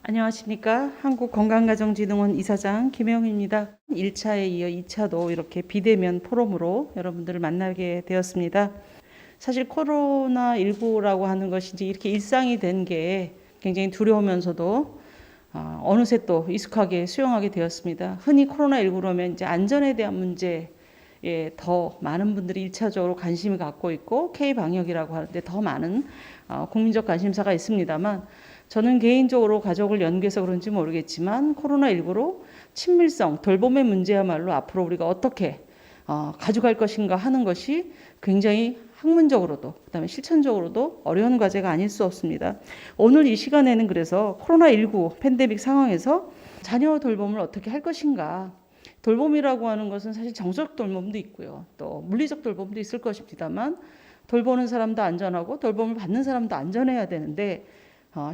안녕하십니까. 한국건강가정진흥원 이사장 김영희입니다. 1차에 이어 2차도 이렇게 비대면 포럼으로 여러분들을 만나게 되었습니다. 사실 코로나19라고 하는 것이 이제 이렇게 일상이 된 게 굉장히 두려우면서도 어느새 또 익숙하게 수용하게 되었습니다. 흔히 코로나19로면 이제 안전에 대한 문제에 더 많은 분들이 1차적으로 관심을 갖고 있고 K방역이라고 하는데 더 많은 국민적 관심사가 있습니다만 저는 개인적으로 가족을 연구해서 그런지 모르겠지만 코로나19로 친밀성, 돌봄의 문제야말로 앞으로 우리가 어떻게 가져갈 것인가 하는 것이 굉장히 학문적으로도 그다음에 실천적으로도 어려운 과제가 아닐 수 없습니다. 오늘 이 시간에는 그래서 코로나19 팬데믹 상황에서 자녀 돌봄을 어떻게 할 것인가, 돌봄이라고 하는 것은 사실 정서적 돌봄도 있고요. 또 물리적 돌봄도 있을 것입니다만 돌보는 사람도 안전하고 돌봄을 받는 사람도 안전해야 되는데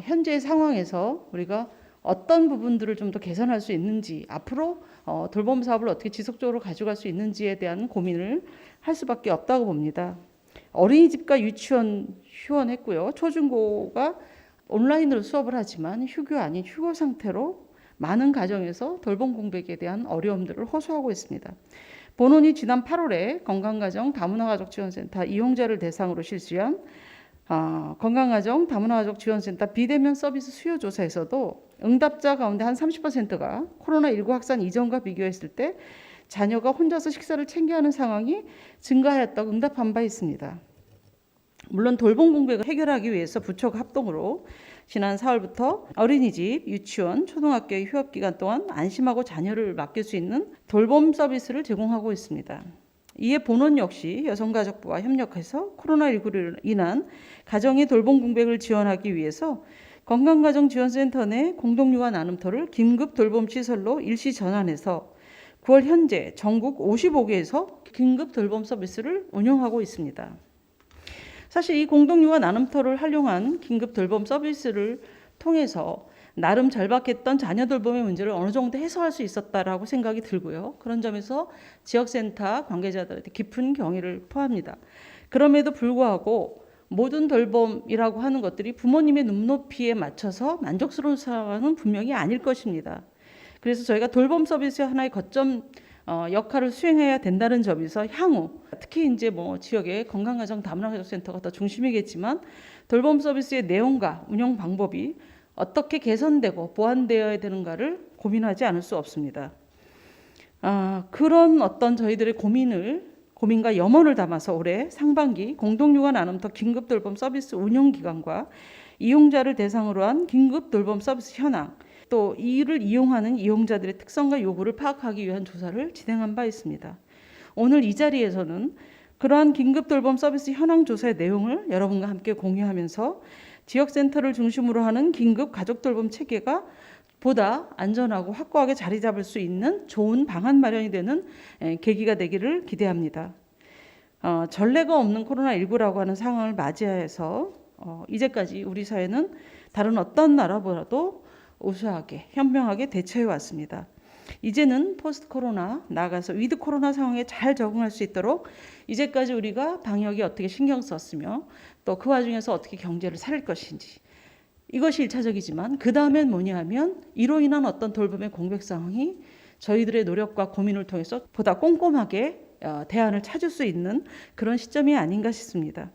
현재 상황에서 우리가 어떤 부분들을 좀 더 개선할 수 있는지, 앞으로 돌봄 사업을 어떻게 지속적으로 가져갈 수 있는지에 대한 고민을 할 수밖에 없다고 봅니다. 어린이집과 유치원 휴원했고요. 초중고가 온라인으로 수업을 하지만 휴교 아닌 휴고 상태로 많은 가정에서 돌봄 공백에 대한 어려움들을 호소하고 있습니다. 본원이 지난 8월에 건강가정 다문화가족지원센터 이용자를 대상으로 실시한 건강가정 다문화가족 지원센터 비대면 서비스 수요 조사에서도 응답자 가운데 한 30%가 코로나19 확산 이전과 비교했을 때 자녀가 혼자서 식사를 챙겨야 하는 상황이 증가하였다고 응답한 바 있습니다. 물론 돌봄 공백을 해결하기 위해서 부처가 합동으로 지난 4월부터 어린이집, 유치원, 초등학교의 휴업 기간 동안 안심하고 자녀를 맡길 수 있는 돌봄 서비스를 제공하고 있습니다. 이에 본원 역시 여성가족부와 협력해서 코로나19로 인한 가정의 돌봄 공백을 지원하기 위해서 건강가정지원센터 내 공동육아 나눔터를 긴급 돌봄 시설로 일시 전환해서 9월 현재 전국 55개에서 긴급 돌봄 서비스를 운영하고 있습니다. 사실 이 공동육아 나눔터를 활용한 긴급 돌봄 서비스를 통해서 나름 절박했던 자녀 돌봄의 문제를 어느 정도 해소할 수 있었다라고 생각이 들고요. 그런 점에서 지역센터 관계자들한테 깊은 경의를 표합니다. 그럼에도 불구하고 모든 돌봄이라고 하는 것들이 부모님의 눈높이에 맞춰서 만족스러운 상황은 분명히 아닐 것입니다. 그래서 저희가 돌봄 서비스 하나의 거점 역할을 수행해야 된다는 점에서 향후 특히 이제 지역의 건강가정 다문화가족센터가 더 중심이겠지만 돌봄 서비스의 내용과 운영 방법이 어떻게 개선되고 보완되어야 되는가를 고민하지 않을 수 없습니다. 그런 어떤 저희들의 고민과 염원을 담아서 올해 상반기 공동육아 나눔터 긴급 돌봄 서비스 운영 기간과 이용자를 대상으로 한 긴급 돌봄 서비스 현황, 또 이를 이용하는 이용자들의 특성과 요구를 파악하기 위한 조사를 진행한 바 있습니다. 오늘 이 자리에서는 그러한 긴급 돌봄 서비스 현황 조사의 내용을 여러분과 함께 공유하면서 지역센터를 중심으로 하는 긴급 가족 돌봄 체계가 보다 안전하고 확고하게 자리 잡을 수 있는 좋은 방안 마련이 되는 계기가 되기를 기대합니다. 전례가 없는 코로나19라고 하는 상황을 맞이해서 이제까지 우리 사회는 다른 어떤 나라보다도 우수하게 현명하게 대처해 왔습니다. 이제는 포스트 코로나 나아가서 위드 코로나 상황에 잘 적응할 수 있도록 이제까지 우리가 방역에 어떻게 신경 썼으며 또 그 와중에서 어떻게 경제를 살릴 것인지, 이것이 1차적이지만 그 다음엔 뭐냐 하면 이로 인한 어떤 돌봄의 공백 상황이 저희들의 노력과 고민을 통해서 보다 꼼꼼하게 대안을 찾을 수 있는 그런 시점이 아닌가 싶습니다.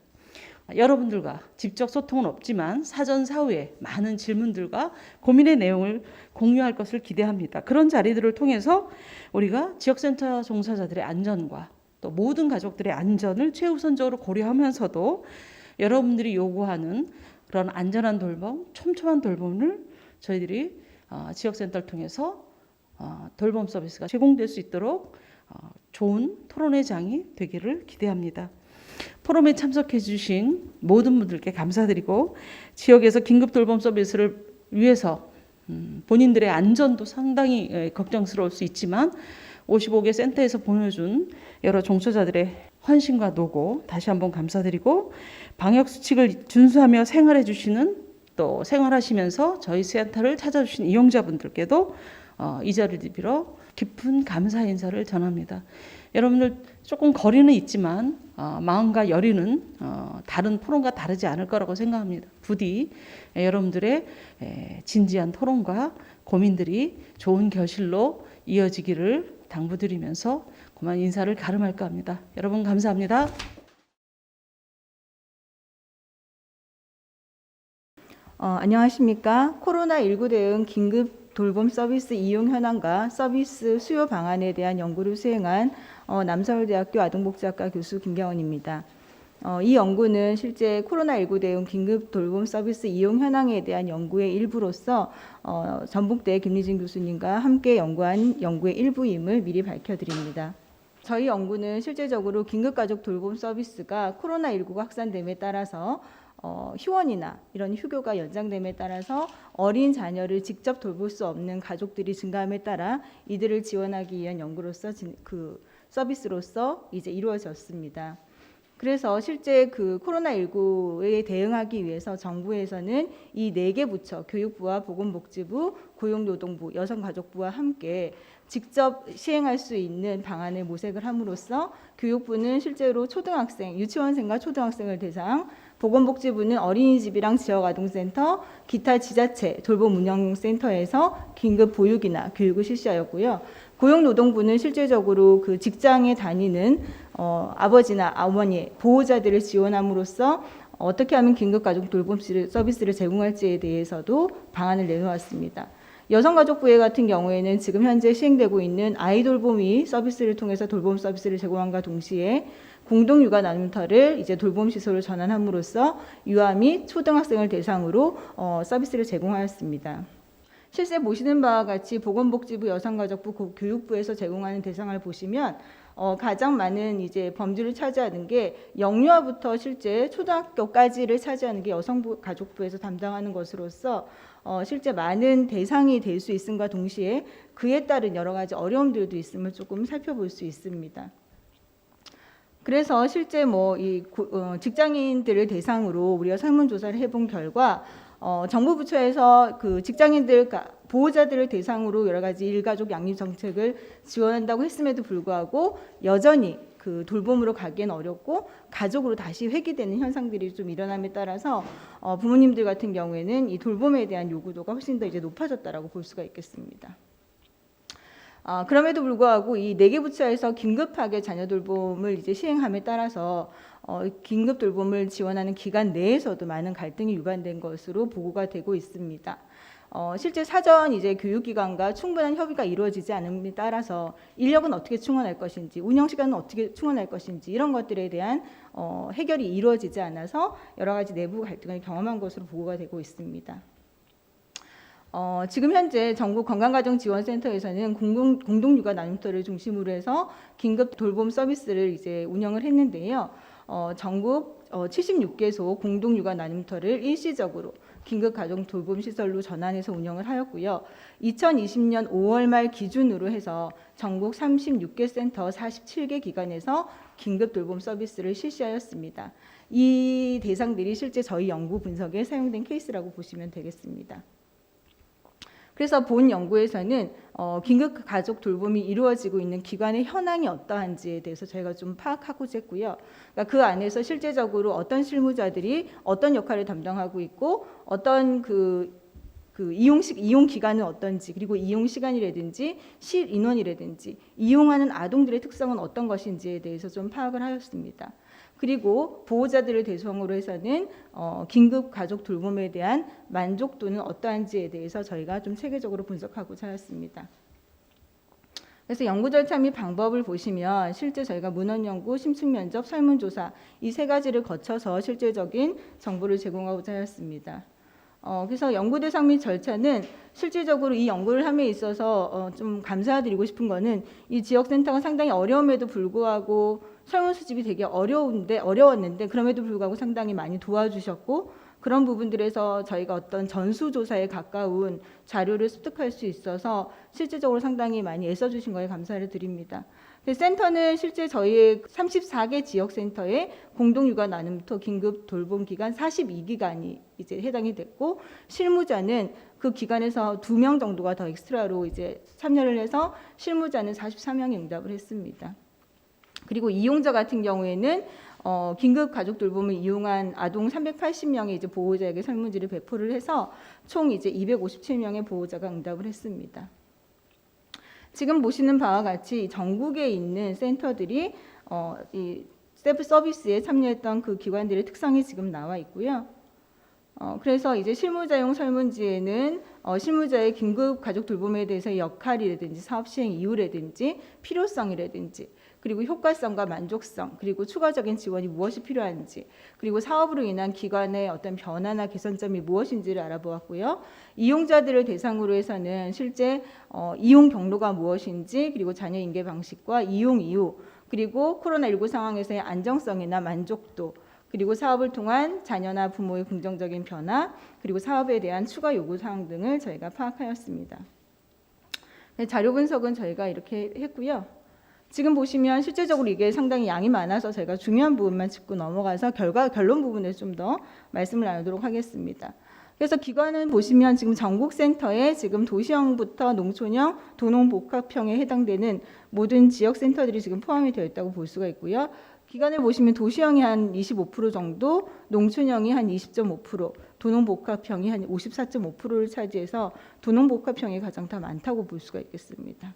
여러분들과 직접 소통은 없지만 사전 사후에 많은 질문들과 고민의 내용을 공유할 것을 기대합니다. 그런 자리들을 통해서 우리가 지역센터 종사자들의 안전과 또 모든 가족들의 안전을 최우선적으로 고려하면서도 여러분들이 요구하는 그런 안전한 돌봄, 촘촘한 돌봄을 저희들이 지역센터를 통해서 돌봄 서비스가 제공될 수 있도록 좋은 토론회 장이 되기를 기대합니다. 포럼에 참석해 주신 모든 분들께 감사드리고 지역에서 긴급 돌봄 서비스를 위해서 본인들의 안전도 상당히 걱정스러울 수 있지만 55개 센터에서 보내준 여러 종사자들의 헌신과 노고 다시 한번 감사드리고 방역 수칙을 준수하며 생활해 주시는 또 생활하시면서 저희 센터를 찾아주신 이용자분들께도 이 자리를 빌어 깊은 감사 인사를 전합니다. 여러분들 조금 거리는 있지만 마음과 열의는 다른 토론과 다르지 않을 거라고 생각합니다. 부디 여러분들의 진지한 토론과 고민들이 좋은 결실로 이어지기를 당부드리면서 그만 인사를 가름할까 합니다. 여러분 감사합니다. 안녕하십니까. 코로나19 대응 긴급 돌봄 서비스 이용 현황과 서비스 수요 방안에 대한 연구를 수행한 남서울대학교 아동복지학과 교수 김경원입니다. 이 연구는 실제 코로나19 대응 긴급 돌봄 서비스 이용 현황에 대한 연구의 일부로서 전북대 김리진 교수님과 함께 연구한 연구의 일부임을 미리 밝혀드립니다. 저희 연구는 실제적으로 긴급가족 돌봄 서비스가 코로나19가 확산됨에 따라서 휴원이나 이런 휴교가 연장됨에 따라서 어린 자녀를 직접 돌볼 수 없는 가족들이 증가함에 따라 이들을 지원하기 위한 연구로서 그 서비스로서 이제 이루어졌습니다. 그래서 실제 그 코로나19에 대응하기 위해서 정부에서는 이 4개 부처, 교육부와 보건복지부, 고용노동부, 여성가족부와 함께 직접 시행할 수 있는 방안을 모색을 함으로써 교육부는 실제로 초등학생, 유치원생과 초등학생을 대상, 보건복지부는 어린이집이랑 지역아동센터, 기타 지자체 돌봄 운영센터에서 긴급 보육이나 교육을 실시하였고요. 고용노동부는 실제적으로 그 직장에 다니는 아버지나 어머니, 보호자들을 지원함으로써 어떻게 하면 긴급가족 돌봄 서비스를 제공할지에 대해서도 방안을 내놓았습니다. 여성가족부회 같은 경우에는 지금 현재 시행되고 있는 아이돌봄이 서비스를 통해서 돌봄 서비스를 제공함과 동시에 공동육아 나눔터를 이제 돌봄 시설로 전환함으로써 유아 및 초등학생을 대상으로 서비스를 제공하였습니다. 실제 보시는 바와 같이 보건복지부, 여성가족부, 교육부에서 제공하는 대상을 보시면 가장 많은 이제 범주를 차지하는 게 영유아부터 실제 초등학교까지를 차지하는 게 여성가족부에서 담당하는 것으로서 실제 많은 대상이 될 수 있음과 동시에 그에 따른 여러 가지 어려움들도 있음을 조금 살펴볼 수 있습니다. 그래서 실제 직장인들을 대상으로 우리가 설문조사를 해본 결과 정부 부처에서 그 직장인들 보호자들을 대상으로 여러 가지 일가족 양립 정책을 지원한다고 했음에도 불구하고 여전히 그 돌봄으로 가기엔 어렵고 가족으로 다시 회귀되는 현상들이 좀 일어남에 따라서 부모님들 같은 경우에는 이 돌봄에 대한 요구도가 훨씬 더 이제 높아졌다라고 볼 수가 있겠습니다. 그럼에도 불구하고 이 4개 부처에서 긴급하게 자녀 돌봄을 이제 시행함에 따라서 긴급 돌봄을 지원하는 기간 내에서도 많은 갈등이 유발된 것으로 보고가 되고 있습니다. 실제 사전 이제 교육기관과 충분한 협의가 이루어지지 않음에 따라서 인력은 어떻게 충원할 것인지, 운영 시간은 어떻게 충원할 것인지 이런 것들에 대한 해결이 이루어지지 않아서 여러 가지 내부 갈등을 경험한 것으로 보고가 되고 있습니다. 지금 현재 전국 건강가정지원센터에서는 공동육아 나눔터를 중심으로 해서 긴급 돌봄 서비스를 이제 운영을 했는데요. 전국 76개소 공동육아 나눔터를 일시적으로 긴급가정 돌봄 시설로 전환해서 운영을 하였고요. 2020년 5월 말 기준으로 해서 전국 36개 센터 47개 기관에서 긴급 돌봄 서비스를 실시하였습니다. 이 대상들이 실제 저희 연구 분석에 사용된 케이스라고 보시면 되겠습니다. 그래서 본 연구에서는 긴급 가족 돌봄이 이루어지고 있는 기관의 현황이 어떠한지에 대해서 저희가 좀 파악하고자 했고요. 그러니까 그 안에서 실제적으로 어떤 실무자들이 어떤 역할을 담당하고 있고 어떤 이용 기간은 어떤지, 그리고 이용 시간이라든지 실 인원이라든지 이용하는 아동들의 특성은 어떤 것인지에 대해서 좀 파악을 하였습니다. 그리고 보호자들을 대상으로 해서는 긴급 가족 돌봄에 대한 만족도는 어떠한지에 대해서 저희가 좀 체계적으로 분석하고자 하였습니다. 그래서 연구 절차 및 방법을 보시면 실제 저희가 문헌 연구, 심층 면접, 설문조사 이 3가지를 거쳐서 실제적인 정보를 제공하고자 하였습니다. 그래서 연구 대상 및 절차는 실질적으로 이 연구를 함에 있어서 좀 감사드리고 싶은 거는 이 지역센터가 상당히 어려움에도 불구하고 설문 수집이 되게 어려웠는데 그럼에도 불구하고 상당히 많이 도와주셨고 그런 부분들에서 저희가 어떤 전수조사에 가까운 자료를 습득할 수 있어서 실질적으로 상당히 많이 애써주신 거에 감사를 드립니다. 센터는 실제 저희의 34개 지역센터에 공동육아 나눔터 긴급 돌봄 기간 42기간이 이제 해당이 됐고 실무자는 그 기간에서 2명 정도가 더 엑스트라로 이제 참여를 해서 실무자는 44명이 응답을 했습니다. 그리고 이용자 같은 경우에는 긴급 가족 돌봄을 이용한 아동 380명의 이제 보호자에게 설문지를 배포를 해서 총 이제 257명의 보호자가 응답을 했습니다. 지금 보시는 바와 같이 전국에 있는 센터들이 이 셀프 서비스에 참여했던 그 기관들의 특성이 지금 나와 있고요. 그래서 이제 실무자용 설문지에는 실무자의 긴급 가족 돌봄에 대해서의 역할이라든지 사업 시행 이유라든지 필요성이라든지 그리고 효과성과 만족성 그리고 추가적인 지원이 무엇이 필요한지 그리고 사업으로 인한 기관의 어떤 변화나 개선점이 무엇인지를 알아보았고요. 이용자들을 대상으로 해서는 실제 이용 경로가 무엇인지 그리고 자녀 인계 방식과 이용 이유 그리고 코로나19 상황에서의 안정성이나 만족도 그리고 사업을 통한 자녀나 부모의 긍정적인 변화 그리고 사업에 대한 추가 요구 사항 등을 저희가 파악하였습니다. 자료 분석은 저희가 이렇게 했고요. 지금 보시면 실제적으로 이게 상당히 양이 많아서 제가 중요한 부분만 짚고 넘어가서 결론 부분을 좀 더 말씀을 나누도록 하겠습니다. 그래서 기관은 보시면 지금 전국센터에 지금 도시형부터 농촌형, 도농복합형에 해당되는 모든 지역센터들이 지금 포함이 되어 있다고 볼 수가 있고요. 기관을 보시면 도시형이 한 25% 정도, 농촌형이 한 20.5%, 도농복합형이 한 54.5%를 차지해서 도농복합형이 가장 더 많다고 볼 수가 있겠습니다.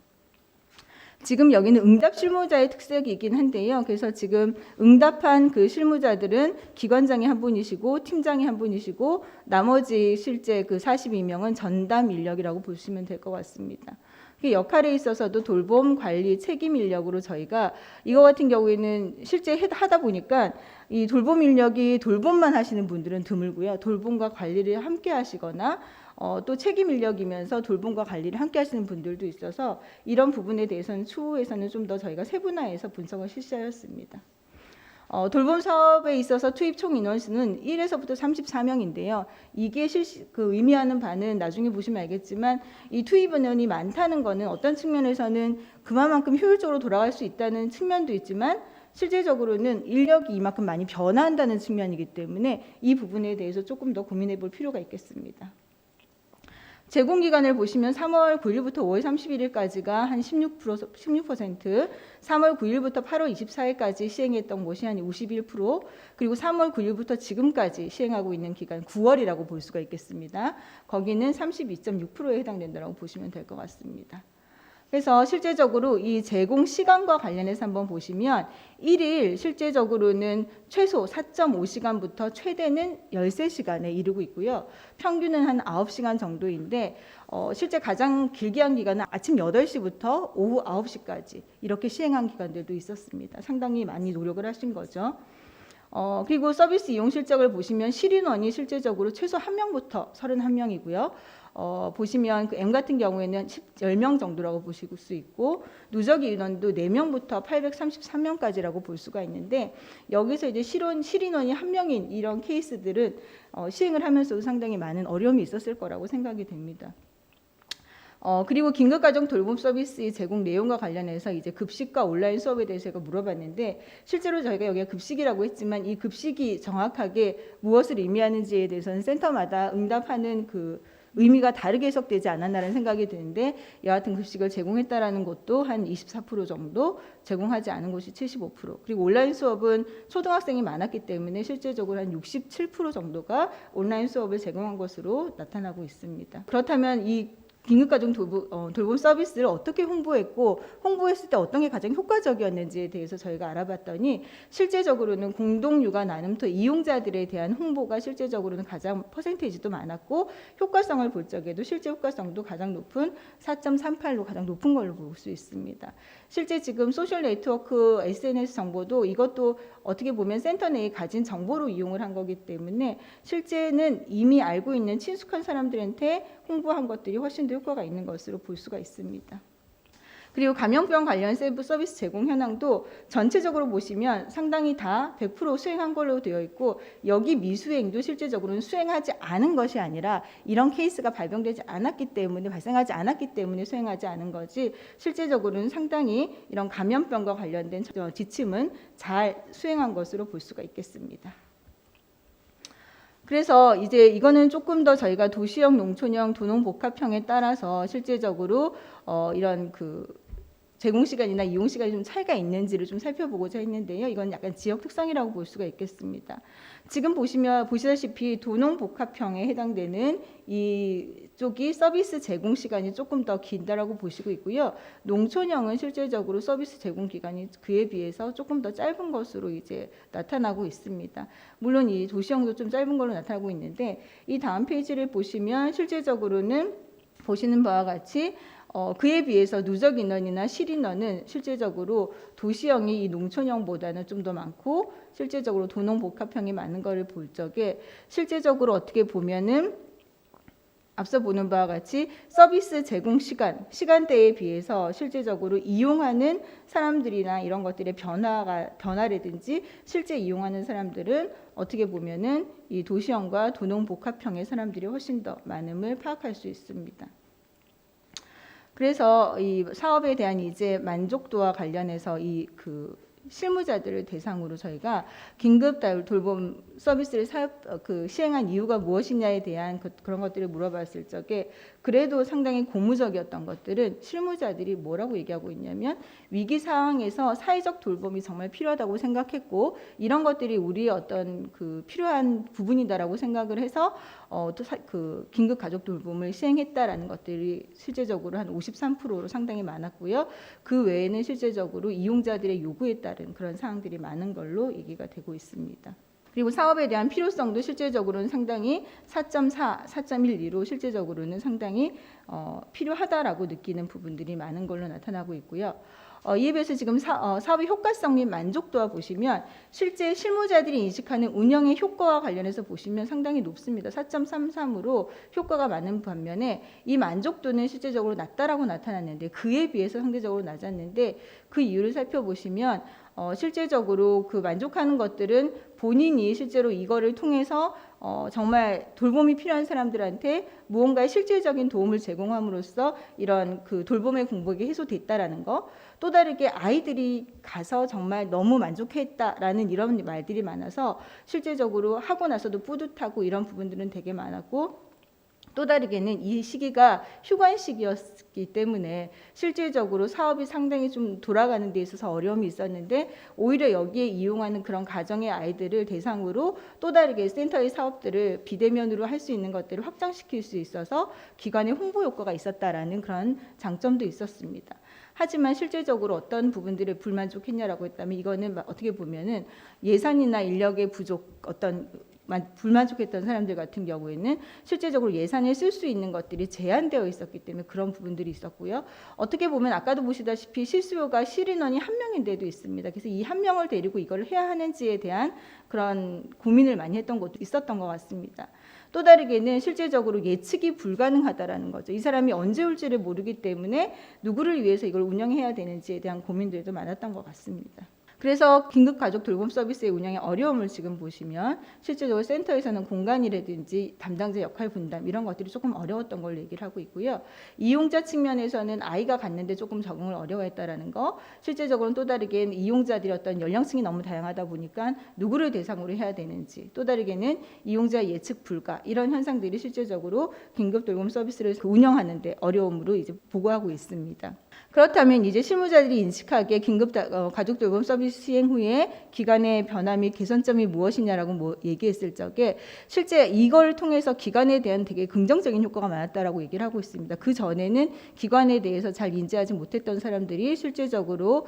지금 여기는 응답 실무자의 특색이긴 한데요. 그래서 지금 응답한 그 실무자들은 기관장이 한 분이시고 팀장이 한 분이시고 나머지 실제 그 42명은 전담 인력이라고 보시면 될 것 같습니다. 그 역할에 있어서도 돌봄 관리 책임 인력으로 저희가 이거 같은 경우에는 실제 하다 보니까 이 돌봄 인력이 돌봄만 하시는 분들은 드물고요. 돌봄과 관리를 함께 하시거나 또 책임 인력이면서 돌봄과 관리를 함께 하시는 분들도 있어서 이런 부분에 대해서는 추후에서는 좀 더 저희가 세분화해서 분석을 실시하였습니다. 돌봄 사업에 있어서 투입 총 인원수는 1에서부터 34명인데요. 이게 의미하는 바는 나중에 보시면 알겠지만 이 투입 인원이 많다는 것은 어떤 측면에서는 그만큼 효율적으로 돌아갈 수 있다는 측면도 있지만 실제적으로는 인력이 이만큼 많이 변화한다는 측면이기 때문에 이 부분에 대해서 조금 더 고민해 볼 필요가 있겠습니다. 제공기간을 보시면 3월 9일부터 5월 31일까지가 한 16%, 3월 9일부터 8월 24일까지 시행했던 것이 한 51%, 그리고 3월 9일부터 지금까지 시행하고 있는 기간 9월이라고 볼 수가 있겠습니다. 거기는 32.6%에 해당된다고 보시면 될 것 같습니다. 그래서 실제적으로 이 제공 시간과 관련해서 한번 보시면 1일 실제적으로는 최소 4.5시간부터 최대는 13시간에 이르고 있고요. 평균은 한 9시간 정도인데 실제 가장 길게 한 기간은 아침 8시부터 오후 9시까지 이렇게 시행한 기간들도 있었습니다. 상당히 많이 노력을 하신 거죠. 그리고 서비스 이용 실적을 보시면 실인원이 실제적으로 최소 1명부터 31명이고요. 보시면 그 M 같은 경우에는 10명 정도라고 보실 수 있고 누적 인원도 4명부터 833명까지라고 볼 수가 있는데 여기서 이제 실인원이 1명인 이런 케이스들은 시행을 하면서도 상당히 많은 어려움이 있었을 거라고 생각이 됩니다. 그리고 긴급가정 돌봄 서비스의 제공 내용과 관련해서 이제 급식과 온라인 수업에 대해서 제가 물어봤는데 실제로 저희가 여기가 급식이라고 했지만 이 급식이 정확하게 무엇을 의미하는지에 대해서는 센터마다 응답하는 그 의미가 다르게 해석되지 않았나라는 생각이 드는데 여하튼 급식을 제공했다라는 것도 한 24% 정도, 제공하지 않은 곳이 75%, 그리고 온라인 수업은 초등학생이 많았기 때문에 실제적으로 한 67% 정도가 온라인 수업을 제공한 것으로 나타나고 있습니다. 그렇다면 이 긴급가정 돌봄 서비스를 어떻게 홍보했고 홍보했을 때 어떤 게 가장 효과적이었는지에 대해서 저희가 알아봤더니 실제적으로는 공동육아 나눔터 이용자들에 대한 홍보가 실제적으로는 가장 퍼센테이지도 많았고 효과성을 볼 적에도 실제 효과성도 가장 높은 4.38로 가장 높은 걸로 볼 수 있습니다. 실제 지금 소셜 네트워크 SNS 정보도 이것도 어떻게 보면 센터 내에 가진 정보로 이용을 한 거기 때문에 실제는 이미 알고 있는 친숙한 사람들한테 홍보한 것들이 훨씬 더 효과가 있는 것으로 볼 수가 있습니다. 그리고 감염병 관련 셀프 서비스 제공 현황도 전체적으로 보시면 상당히 다 100% 수행한 걸로 되어 있고 여기 미수행도 실제적으로는 수행하지 않은 것이 아니라 이런 케이스가 발생하지 않았기 때문에 수행하지 않은 거지 실제적으로는 상당히 이런 감염병과 관련된 지침은 잘 수행한 것으로 볼 수가 있겠습니다. 그래서 이제 이거는 조금 더 저희가 도시형, 농촌형, 도농복합형에 따라서 실제적으로 이런 그 제공 시간이나 이용 시간이 좀 차이가 있는지를 좀 살펴보고자 했는데요. 이건 약간 지역 특성이라고 볼 수가 있겠습니다. 지금 보시다시피 도농복합형에 해당되는 이쪽이 서비스 제공 시간이 조금 더 길다라고 보시고 있고요. 농촌형은 실제적으로 서비스 제공 기간이 그에 비해서 조금 더 짧은 것으로 이제 나타나고 있습니다. 물론 이 도시형도 좀 짧은 걸로 나타나고 있는데 이 다음 페이지를 보시면 실제적으로는 보시는 바와 같이 그에 비해서 누적 인원이나 실인원은 실제적으로 도시형이 이 농촌형보다는 좀 더 많고 실제적으로 도농복합형이 많은 것을 볼 적에 실제적으로 어떻게 보면은 앞서 보는 바와 같이 서비스 제공 시간대에 비해서 실제적으로 이용하는 사람들이나 이런 것들의 변화라든지 실제 이용하는 사람들은 어떻게 보면은 이 도시형과 도농복합형의 사람들이 훨씬 더 많음을 파악할 수 있습니다. 그래서 이 사업에 대한 이제 만족도와 관련해서 이 실무자들을 대상으로 저희가 긴급 돌봄 서비스를 시행한 이유가 무엇이냐에 대한 그런 것들을 물어봤을 적에 그래도 상당히 고무적이었던 것들은 실무자들이 뭐라고 얘기하고 있냐면 위기 상황에서 사회적 돌봄이 정말 필요하다고 생각했고 이런 것들이 우리의 어떤 필요한 부분이다라고 생각을 해서 긴급 가족 돌봄을 시행했다라는 것들이 실제적으로 한 53%로 상당히 많았고요. 그 외에는 실제적으로 이용자들의 요구에 따른 그런 사항들이 많은 걸로 얘기가 되고 있습니다. 그리고 사업에 대한 필요성도 실제적으로는 상당히 4.4, 4.12로 실제적으로는 상당히 필요하다라고 느끼는 부분들이 많은 걸로 나타나고 있고요. 이에 비해서 지금 사업의 효과성 및 만족도와 보시면 실제 실무자들이 인식하는 운영의 효과와 관련해서 보시면 상당히 높습니다. 4.33으로 효과가 많은 반면에 이 만족도는 실제적으로 낮다라고 나타났는데 그에 비해서 상대적으로 낮았는데 그 이유를 살펴보시면 실제적으로 만족하는 것들은 본인이 실제로 이거를 통해서 정말 돌봄이 필요한 사람들한테 무언가의 실질적인 도움을 제공함으로써 이런 돌봄의 공백이 해소됐다라는 거, 또 다르게 아이들이 가서 정말 너무 만족했다라는 이런 말들이 많아서 실제적으로 하고 나서도 뿌듯하고 이런 부분들은 되게 많았고, 또 다르게는 이 시기가 휴관 시기였기 때문에 실질적으로 사업이 상당히 좀 돌아가는 데 있어서 어려움이 있었는데 오히려 여기에 이용하는 그런 가정의 아이들을 대상으로 또 다르게 센터의 사업들을 비대면으로 할 수 있는 것들을 확장시킬 수 있어서 기관의 홍보 효과가 있었다라는 그런 장점도 있었습니다. 하지만 실제적으로 어떤 부분들을 불만족했냐라고 했다면 이거는 어떻게 보면은 예산이나 인력의 부족 불만족했던 사람들 같은 경우에는 실제적으로 예산을 쓸 수 있는 것들이 제한되어 있었기 때문에 그런 부분들이 있었고요. 어떻게 보면 아까도 보시다시피 실수요가 실인원이 1명인데도 있습니다. 그래서 이 1명을 데리고 이걸 해야 하는지에 대한 그런 고민을 많이 했던 것도 있었던 것 같습니다. 또 다르게는 실제적으로 예측이 불가능하다라는 거죠. 이 사람이 언제 올지를 모르기 때문에 누구를 위해서 이걸 운영해야 되는지에 대한 고민들도 많았던 것 같습니다. 그래서 긴급 가족 돌봄 서비스의 운영의 어려움을 지금 보시면 실제적으로 센터에서는 공간이라든지 담당자 역할 분담 이런 것들이 조금 어려웠던 걸 얘기를 하고 있고요. 이용자 측면에서는 아이가 갔는데 조금 적응을 어려워했다라는 거, 실제적으로는 또 다르게는 이용자들이 어떤 연령층이 너무 다양하다 보니까 누구를 대상으로 해야 되는지, 또 다르게는 이용자 예측 불가 이런 현상들이 실제적으로 긴급 돌봄 서비스를 운영하는데 어려움으로 이제 보고하고 있습니다. 그렇다면 이제 실무자들이 인식하기에 긴급 가족 돌봄 서비스 시행 후에 기관의 변화 및 개선점이 무엇이냐라고 얘기했을 적에 실제 이걸 통해서 기관에 대한 되게 긍정적인 효과가 많았다라고 얘기를 하고 있습니다. 그 전에는 기관에 대해서 잘 인지하지 못했던 사람들이 실제적으로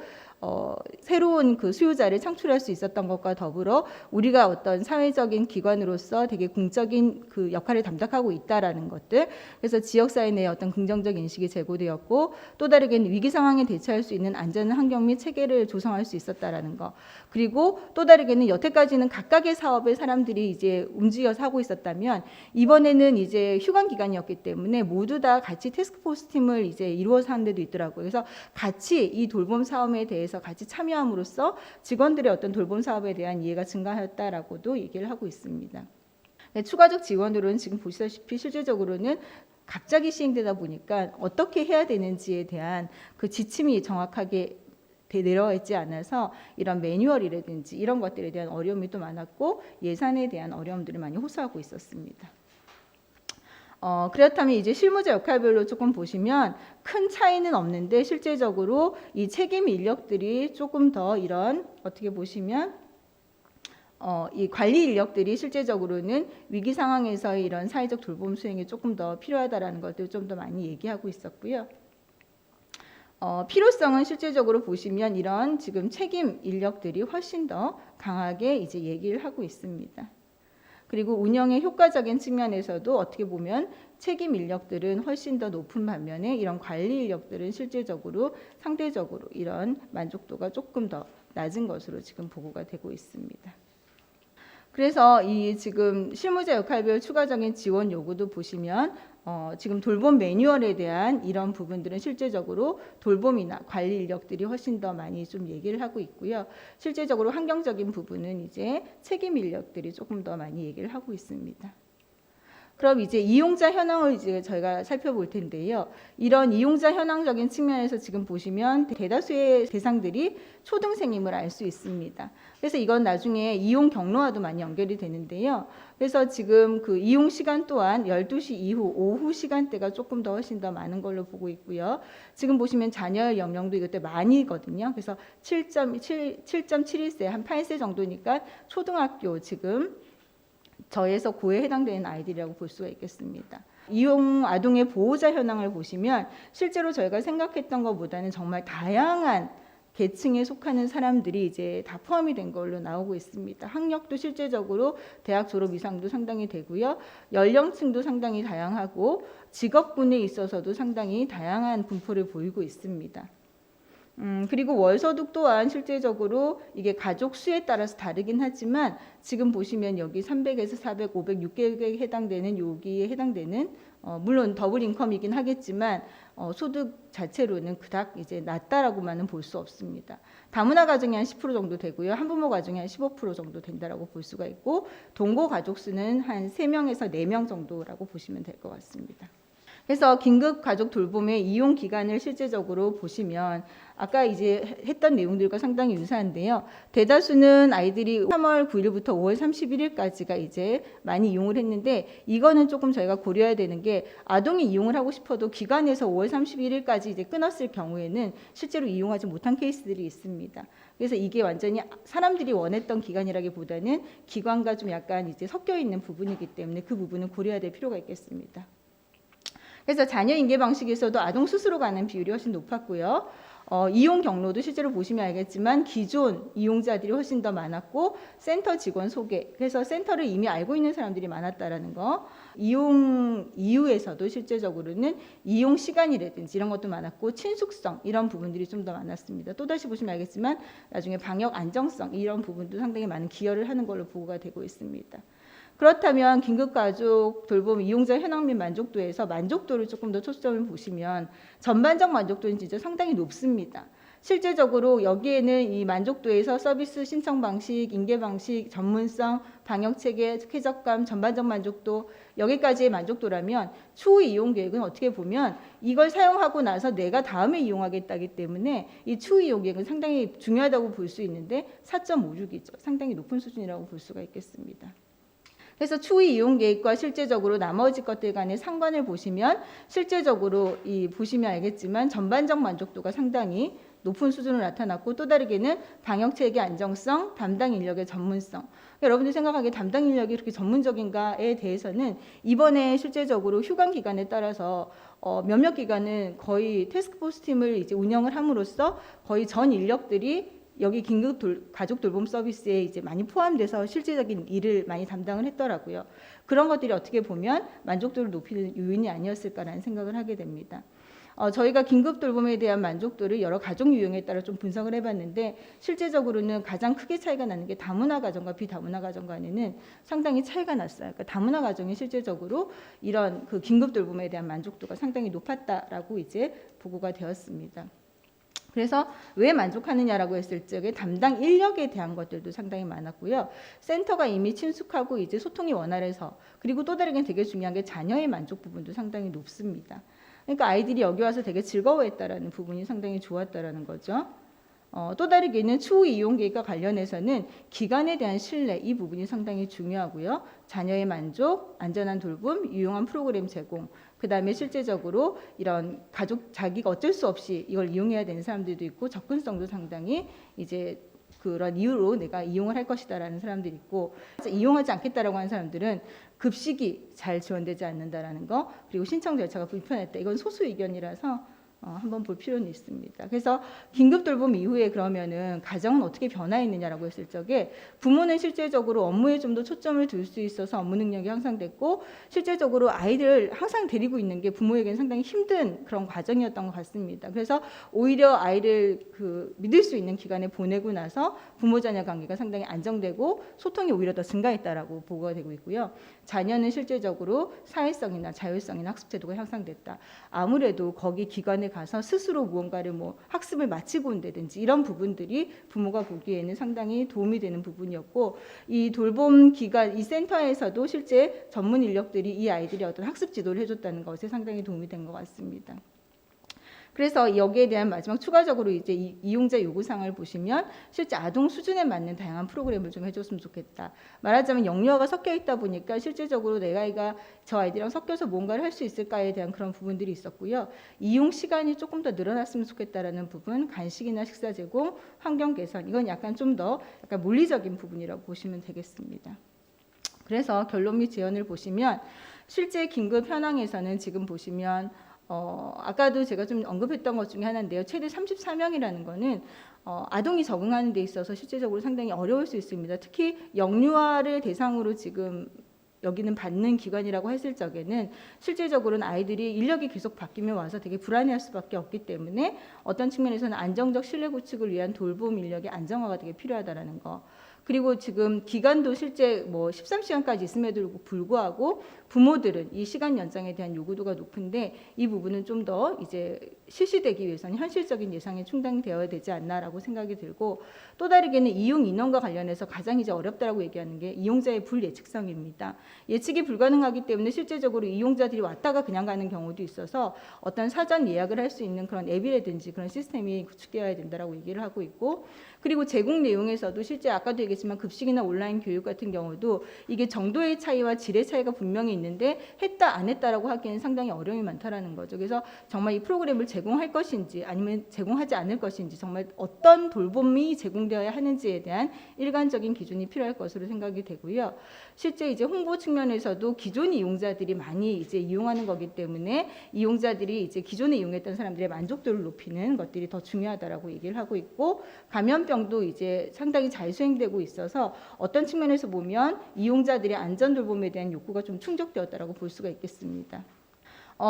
새로운 수요자를 창출할 수 있었던 것과 더불어 우리가 어떤 사회적인 기관으로서 되게 공적인 역할을 담당하고 있다라는 것들, 그래서 지역사회 내에 어떤 긍정적 인식이 제고되었고, 또 다르게는 위기 상황에 대처할 수 있는 안전한 환경 및 체계를 조성할 수 있었다라는 거, 그리고 또 다르게는 여태까지는 각각의 사업을 사람들이 이제 움직여서 하고 있었다면 이번에는 이제 휴관 기간이었기 때문에 모두 다 같이 태스크포스 팀을 이제 이루어서 하는 데도 있더라고요. 그래서 같이 이 돌봄 사업에 대해서 같이 참여함으로써 직원들의 어떤 돌봄 사업에 대한 이해가 증가하였다라고도 얘기를 하고 있습니다. 네, 추가적 지원으로는 지금 보시다시피 실질적으로는 갑자기 시행되다 보니까 어떻게 해야 되는지에 대한 지침이 정확하게 내려와 있지 않아서 이런 매뉴얼이라든지 이런 것들에 대한 어려움이 또 많았고 예산에 대한 어려움들을 많이 호소하고 있었습니다. 그렇다면 이제 실무자 역할별로 조금 보시면 큰 차이는 없는데 실제적으로 이 책임 인력들이 조금 더 이런 어떻게 보시면 이 관리 인력들이 실제적으로는 위기 상황에서의 이런 사회적 돌봄 수행이 조금 더 필요하다라는 것들 좀 더 많이 얘기하고 있었고요. 필요성은 실제적으로 보시면 이런 지금 책임 인력들이 훨씬 더 강하게 이제 얘기를 하고 있습니다. 그리고 운영의 효과적인 측면에서도 어떻게 보면 책임 인력들은 훨씬 더 높은 반면에 이런 관리 인력들은 실제적으로 상대적으로 이런 만족도가 조금 더 낮은 것으로 지금 보고가 되고 있습니다. 그래서 이 지금 실무자 역할별 추가적인 지원 요구도 보시면 지금 돌봄 매뉴얼에 대한 이런 부분들은 실제적으로 돌봄이나 관리 인력들이 훨씬 더 많이 좀 얘기를 하고 있고요. 실제적으로 환경적인 부분은 이제 책임 인력들이 조금 더 많이 얘기를 하고 있습니다. 그럼 이제 이용자 현황을 이제 저희가 살펴볼 텐데요. 이런 이용자 현황적인 측면에서 지금 보시면 대다수의 대상들이 초등생임을 알 수 있습니다. 그래서 이건 나중에 이용 경로와도 많이 연결이 되는데요. 그래서 지금 그 이용 시간 또한 12시 이후 오후 시간대가 조금 더 훨씬 더 많은 걸로 보고 있고요. 지금 보시면 자녀 연령도 이것도 많이거든요. 그래서 7.71세 한 8세 정도니까 초등학교 지금 저에서 고에 해당되는 아이들이라고 볼 수가 있겠습니다. 이용 아동의 보호자 현황을 보시면 실제로 저희가 생각했던 것보다는 정말 다양한 계층에 속하는 사람들이 이제 다 포함이 된 걸로 나오고 있습니다. 학력도 실제적으로 대학 졸업 이상도 상당히 되고요. 연령층도 상당히 다양하고 직업군에 있어서도 상당히 다양한 분포를 보이고 있습니다. 그리고 월소득 또한 실제적으로 이게 가족 수에 따라서 다르긴 하지만 지금 보시면 여기 300에서 400, 500, 600에 해당되는 여기에 해당되는 물론 더블 인컴이긴 하겠지만 소득 자체로는 그닥 이제 낮다라고만은 볼 수 없습니다. 다문화 가정이 한 10% 정도 되고요. 한부모 가정이 한 15% 정도 된다라고 볼 수가 있고 동거 가족 수는 한 3명에서 4명 정도라고 보시면 될 것 같습니다. 그래서 긴급 가족 돌봄의 이용 기간을 실제적으로 보시면 아까 이제 했던 내용들과 상당히 유사한데요. 대다수는 아이들이 3월 9일부터 5월 31일까지가 이제 많이 이용을 했는데 이거는 조금 저희가 고려해야 되는 게 아동이 이용을 하고 싶어도 기관에서 5월 31일까지 이제 끊었을 경우에는 실제로 이용하지 못한 케이스들이 있습니다. 그래서 이게 완전히 사람들이 원했던 기간이라기보다는 기관과 좀 약간 이제 섞여 있는 부분이기 때문에 그 부분은 고려해야 될 필요가 있겠습니다. 그래서 자녀 인계 방식에서도 아동 스스로 가는 비율이 훨씬 높았고요. 이용 경로도 실제로 보시면 알겠지만 기존 이용자들이 훨씬 더 많았고 센터 직원 소개, 그래서 센터를 이미 알고 있는 사람들이 많았다라는 거. 이용 이후에서도 실제적으로는 이용 시간이라든지 이런 것도 많았고 친숙성 이런 부분들이 좀 더 많았습니다. 또다시 보시면 알겠지만 나중에 방역 안정성 이런 부분도 상당히 많은 기여를 하는 걸로 보고가 되고 있습니다. 그렇다면 긴급가족 돌봄 이용자 현황 및 만족도에서 만족도를 조금 더 초점을 보시면 전반적 만족도는 진짜 상당히 높습니다. 실제적으로 여기에는 이 만족도에서 서비스 신청 방식, 인계 방식, 전문성, 방역 체계, 쾌적감, 전반적 만족도 여기까지의 만족도라면 추후 이용 계획은 어떻게 보면 이걸 사용하고 나서 내가 다음에 이용하겠다기 때문에 이 추후 이용 계획은 상당히 중요하다고 볼 수 있는데 4.56이죠. 상당히 높은 수준이라고 볼 수가 있겠습니다. 그래서 추후 이용 계획과 실제적으로 나머지 것들 간의 상관을 보시면 실제적으로 보시면 알겠지만 전반적 만족도가 상당히 높은 수준으로 나타났고 또 다르게는 방역 체계 안정성, 담당 인력의 전문성. 여러분들이 생각하기에 담당 인력이 그렇게 전문적인가에 대해서는 이번에 실제적으로 휴관 기간에 따라서 몇몇 기관은 거의 태스크포스 팀을 이제 운영을 함으로써 거의 전 인력들이 여기 긴급 가족 돌봄 서비스에 이제 많이 포함돼서 실질적인 일을 많이 담당을 했더라고요. 그런 것들이 어떻게 보면 만족도를 높이는 요인이 아니었을까라는 생각을 하게 됩니다. 저희가 긴급 돌봄에 대한 만족도를 여러 가족 유형에 따라 좀 분석을 해봤는데 실제적으로는 가장 크게 차이가 나는 게 다문화 가정과 비다문화 가정 간에는 상당히 차이가 났어요. 그러니까 다문화 가정이 실제적으로 이런 그 긴급 돌봄에 대한 만족도가 상당히 높았다라고 이제 보고가 되었습니다. 그래서 왜 만족하느냐라고 했을 적에 담당 인력에 대한 것들도 상당히 많았고요. 센터가 이미 친숙하고 이제 소통이 원활해서 그리고 또 다르게 되게 중요한 게 자녀의 만족 부분도 상당히 높습니다. 그러니까 아이들이 여기 와서 되게 즐거워했다라는 부분이 상당히 좋았다라는 거죠. 또 다르게는 추후 이용 계획과 관련해서는 기관에 대한 신뢰 이 부분이 상당히 중요하고요. 자녀의 만족, 안전한 돌봄, 유용한 프로그램 제공, 그 다음에 실제적으로 이런 가족 자기가 어쩔 수 없이 이걸 이용해야 되는 사람들도 있고 접근성도 상당히 이제 그런 이유로 내가 이용을 할 것이다라는 사람들이 있고 이용하지 않겠다라고 하는 사람들은 급식이 잘 지원되지 않는다라는 거 그리고 신청 절차가 불편했다. 이건 소수 의견이라서 한번 볼 필요는 있습니다. 그래서 긴급 돌봄 이후에 그러면은 가정은 어떻게 변화했느냐라고 했을 적에 부모는 실제적으로 업무에 좀 더 초점을 둘 수 있어서 업무 능력이 향상됐고 실제적으로 아이를 항상 데리고 있는 게 부모에게는 상당히 힘든 그런 과정이었던 것 같습니다. 그래서 오히려 아이를 믿을 수 있는 기간에 보내고 나서 부모 자녀 관계가 상당히 안정되고 소통이 오히려 더 증가했다라고 보고가 되고 있고요. 자녀는 실제적으로 사회성이나 자율성이나 학습 태도가 향상됐다. 아무래도 거기 기관에 가서 스스로 무언가를 학습을 마치고 온다든지 이런 부분들이 부모가 보기에는 상당히 도움이 되는 부분이었고 이 돌봄 기관 이 센터에서도 실제 전문 인력들이 이 아이들이 어떤 학습 지도를 해줬다는 것에 상당히 도움이 된 것 같습니다. 그래서 여기에 대한 마지막 추가적으로 이제 이용자 요구사항을 보시면 실제 아동 수준에 맞는 다양한 프로그램을 좀 해줬으면 좋겠다. 말하자면 영유아가 섞여 있다 보니까 실제적으로 내 아이가 저 아이들이랑 섞여서 뭔가를 할 수 있을까에 대한 그런 부분들이 있었고요. 이용 시간이 조금 더 늘어났으면 좋겠다라는 부분, 간식이나 식사 제공, 환경 개선 이건 약간 좀 더 약간 물리적인 부분이라고 보시면 되겠습니다. 그래서 결론 및 제언을 보시면 실제 긴급 현황에서는 지금 보시면 아까도 제가 좀 언급했던 것 중에 하나인데요. 최대 34명이라는 거는 아동이 적응하는 데 있어서 실제적으로 상당히 어려울 수 있습니다. 특히 영유아를 대상으로 지금 여기는 받는 기관이라고 했을 적에는 실제적으로는 아이들이 인력이 계속 바뀌면 와서 되게 불안해할 수밖에 없기 때문에 어떤 측면에서는 안정적 신뢰 구축을 위한 돌봄 인력의 안정화가 되게 필요하다라는 거. 그리고 지금 기간도 실제 13시간까지 있음에도 불구하고 부모들은 이 시간 연장에 대한 요구도가 높은데 이 부분은 좀 더 이제 실시되기 위해서는 현실적인 예상에 충당되어야 되지 않나라고 생각이 들고 또 다르게는 이용 인원과 관련해서 가장 이제 어렵다라고 얘기하는 게 이용자의 불예측성입니다. 예측이 불가능하기 때문에 실제적으로 이용자들이 왔다가 그냥 가는 경우도 있어서 어떤 사전 예약을 할 수 있는 그런 앱이라든지 그런 시스템이 구축되어야 된다라고 얘기를 하고 있고 그리고 제공 내용에서도 실제 아까도 얘기했지만 급식이나 온라인 교육 같은 경우도 이게 정도의 차이와 질의 차이가 분명히 있는데 했다 안 했다라고 하기에는 상당히 어려움이 많다라는 거죠. 그래서 정말 이 프로그램을 제공할 것인지 아니면 제공하지 않을 것인지 정말 어떤 돌봄이 제공되어야 하는지에 대한 일관적인 기준이 필요할 것으로 생각이 되고요. 실제 이제 홍보 측면에서도 기존 이용자들이 많이 이제 이용하는 거기 때문에 이용자들이 이제 기존에 이용했던 사람들의 만족도를 높이는 것들이 더 중요하다라고 얘기를 하고 있고 감염병도 이제 상당히 잘 수행되고 있어서 어떤 측면에서 보면 이용자들의 안전 돌봄에 대한 욕구가 좀 충족되었다라고 볼 수가 있겠습니다.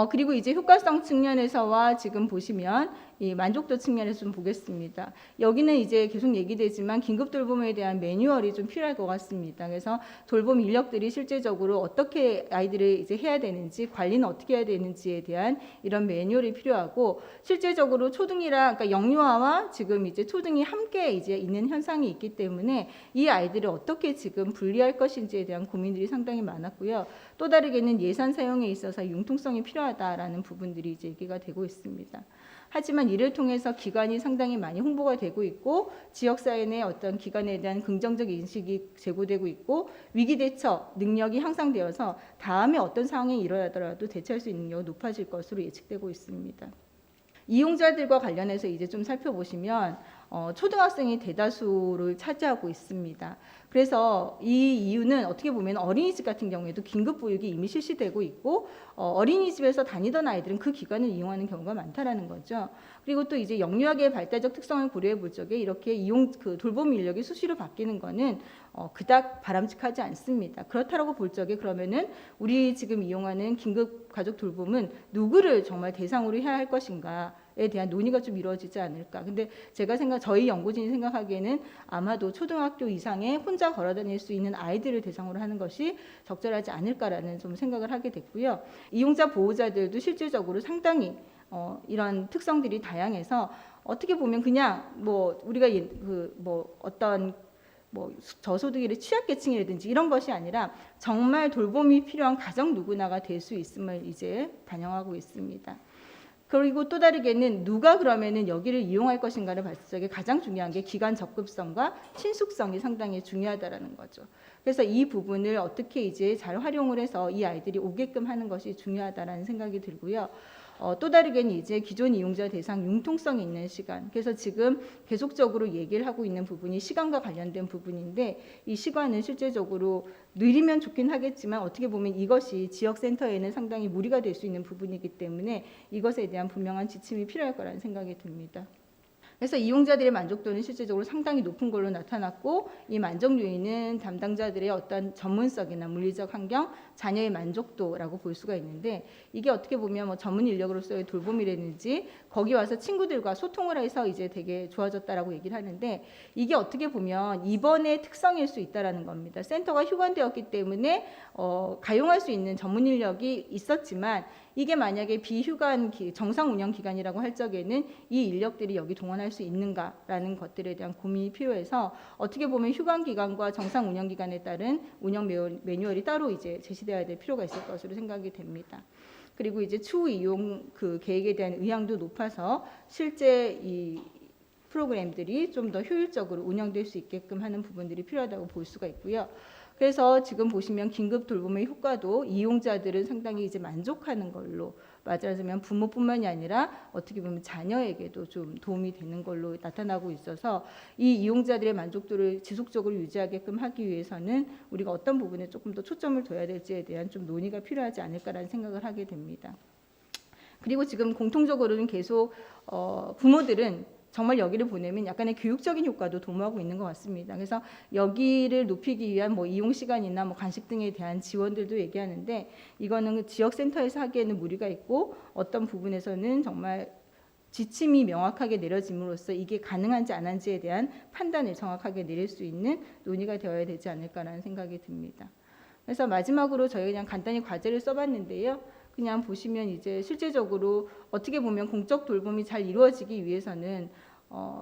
그리고 이제 효과성 측면에서와 지금 보시면 이 만족도 측면에서 좀 보겠습니다. 여기는 이제 계속 얘기되지만 긴급 돌봄에 대한 매뉴얼이 좀 필요할 것 같습니다. 그래서 돌봄 인력들이 실제적으로 어떻게 아이들을 이제 해야 되는지 관리는 어떻게 해야 되는지에 대한 이런 매뉴얼이 필요하고 실제적으로 초등이랑 그러니까 영유아와 지금 이제 초등이 함께 이제 있는 현상이 있기 때문에 이 아이들을 어떻게 지금 분리할 것인지에 대한 고민들이 상당히 많았고요. 또 다르게는 예산 사용에 있어서 융통성이 필요하다라는 부분들이 이제 얘기가 되고 있습니다. 하지만 이를 통해서 기관이 상당히 많이 홍보가 되고 있고 지역사회 내 어떤 기관에 대한 긍정적 인식이 제고되고 있고 위기 대처 능력이 향상되어서 다음에 어떤 상황이 일어나더라도 대처할 수 있는 능력이 높아질 것으로 예측되고 있습니다. 이용자들과 관련해서 이제 좀 살펴보시면 초등학생이 대다수를 차지하고 있습니다. 그래서 이 이유는 어떻게 보면 어린이집 같은 경우에도 긴급 보육이 이미 실시되고 있고 어린이집에서 다니던 아이들은 그 기관을 이용하는 경우가 많다라는 거죠. 그리고 또 이제 영유아계의 발달적 특성을 고려해 볼 적에 이렇게 돌봄 인력이 수시로 바뀌는 거는 그닥 바람직하지 않습니다. 그렇다라고 볼 적에 그러면은 우리 지금 이용하는 긴급 가족 돌봄은 누구를 정말 대상으로 해야 할 것인가에 대한 논의가 좀 이루어지지 않을까. 근데 제가 저희 연구진이 생각하기에는 아마도 초등학교 이상의 혼자 걸어다닐 수 있는 아이들을 대상으로 하는 것이 적절하지 않을까라는 좀 생각을 하게 됐고요. 이용자 보호자들도 실질적으로 상당히 이런 특성들이 다양해서 어떻게 보면 그냥 우리가 어떤 저소득이나 취약계층이라든지 이런 것이 아니라 정말 돌봄이 필요한 가정 누구나가 될 수 있음을 이제 반영하고 있습니다. 그리고 또 다르게는 누가 그러면은 여기를 이용할 것인가를 봤을 적에 가장 중요한 게 기관 접근성과 친숙성이 상당히 중요하다라는 거죠. 그래서 이 부분을 어떻게 이제 잘 활용을 해서 이 아이들이 오게끔 하는 것이 중요하다라는 생각이 들고요. 또 다르게는 이제 기존 이용자 대상 융통성이 있는 시간. 그래서 지금 계속적으로 얘기를 하고 있는 부분이 시간과 관련된 부분인데 이 시간은 실제적으로 느리면 좋긴 하겠지만 어떻게 보면 이것이 지역센터에는 상당히 무리가 될 수 있는 부분이기 때문에 이것에 대한 분명한 지침이 필요할 거라는 생각이 듭니다. 그래서 이용자들의 만족도는 실제적으로 상당히 높은 걸로 나타났고 이 만족 요인은 담당자들의 어떤 전문성이나 물리적 환경, 자녀의 만족도라고 볼 수가 있는데 이게 어떻게 보면 뭐 전문 인력으로서의 돌봄이라든지 거기 와서 친구들과 소통을 해서 이제 되게 좋아졌다라고 얘기를 하는데 이게 어떻게 보면 이번의 특성일 수 있다라는 겁니다. 센터가 휴관되었기 때문에 가용할 수 있는 전문 인력이 있었지만 이게 만약에 비휴관 정상 운영 기간이라고 할 적에는 이 인력들이 여기 동원할 수 있는가라는 것들에 대한 고민이 필요해서 어떻게 보면 휴관 기간과 정상 운영 기간에 따른 운영 매뉴얼이 따로 이제 제시되어야 될 필요가 있을 것으로 생각이 됩니다. 그리고 이제 추후 이용 그 계획에 대한 의향도 높아서 실제 이 프로그램들이 좀 더 효율적으로 운영될 수 있게끔 하는 부분들이 필요하다고 볼 수가 있고요. 그래서 지금 보시면 긴급 돌봄의 효과도 이용자들은 상당히 이제 만족하는 걸로 말하자면 부모뿐만이 아니라 어떻게 보면 자녀에게도 좀 도움이 되는 걸로 나타나고 있어서 이 이용자들의 만족도를 지속적으로 유지하게끔 하기 위해서는 우리가 어떤 부분에 조금 더 초점을 둬야 될지에 대한 좀 논의가 필요하지 않을까라는 생각을 하게 됩니다. 그리고 지금 공통적으로는 계속 부모들은 정말 여기를 보내면 약간의 교육적인 효과도 도모하고 있는 것 같습니다. 그래서 여기를 높이기 위한 뭐 이용 시간이나 뭐 간식 등에 대한 지원들도 얘기하는데 이거는 지역센터에서 하기에는 무리가 있고 어떤 부분에서는 정말 지침이 명확하게 내려짐으로써 이게 가능한지 안 한지에 대한 판단을 정확하게 내릴 수 있는 논의가 되어야 되지 않을까라는 생각이 듭니다. 그래서 마지막으로 저희 그냥 간단히 과제를 써봤는데요. 그냥 보시면 이제 실제적으로 어떻게 보면 공적 돌봄이 잘 이루어지기 위해서는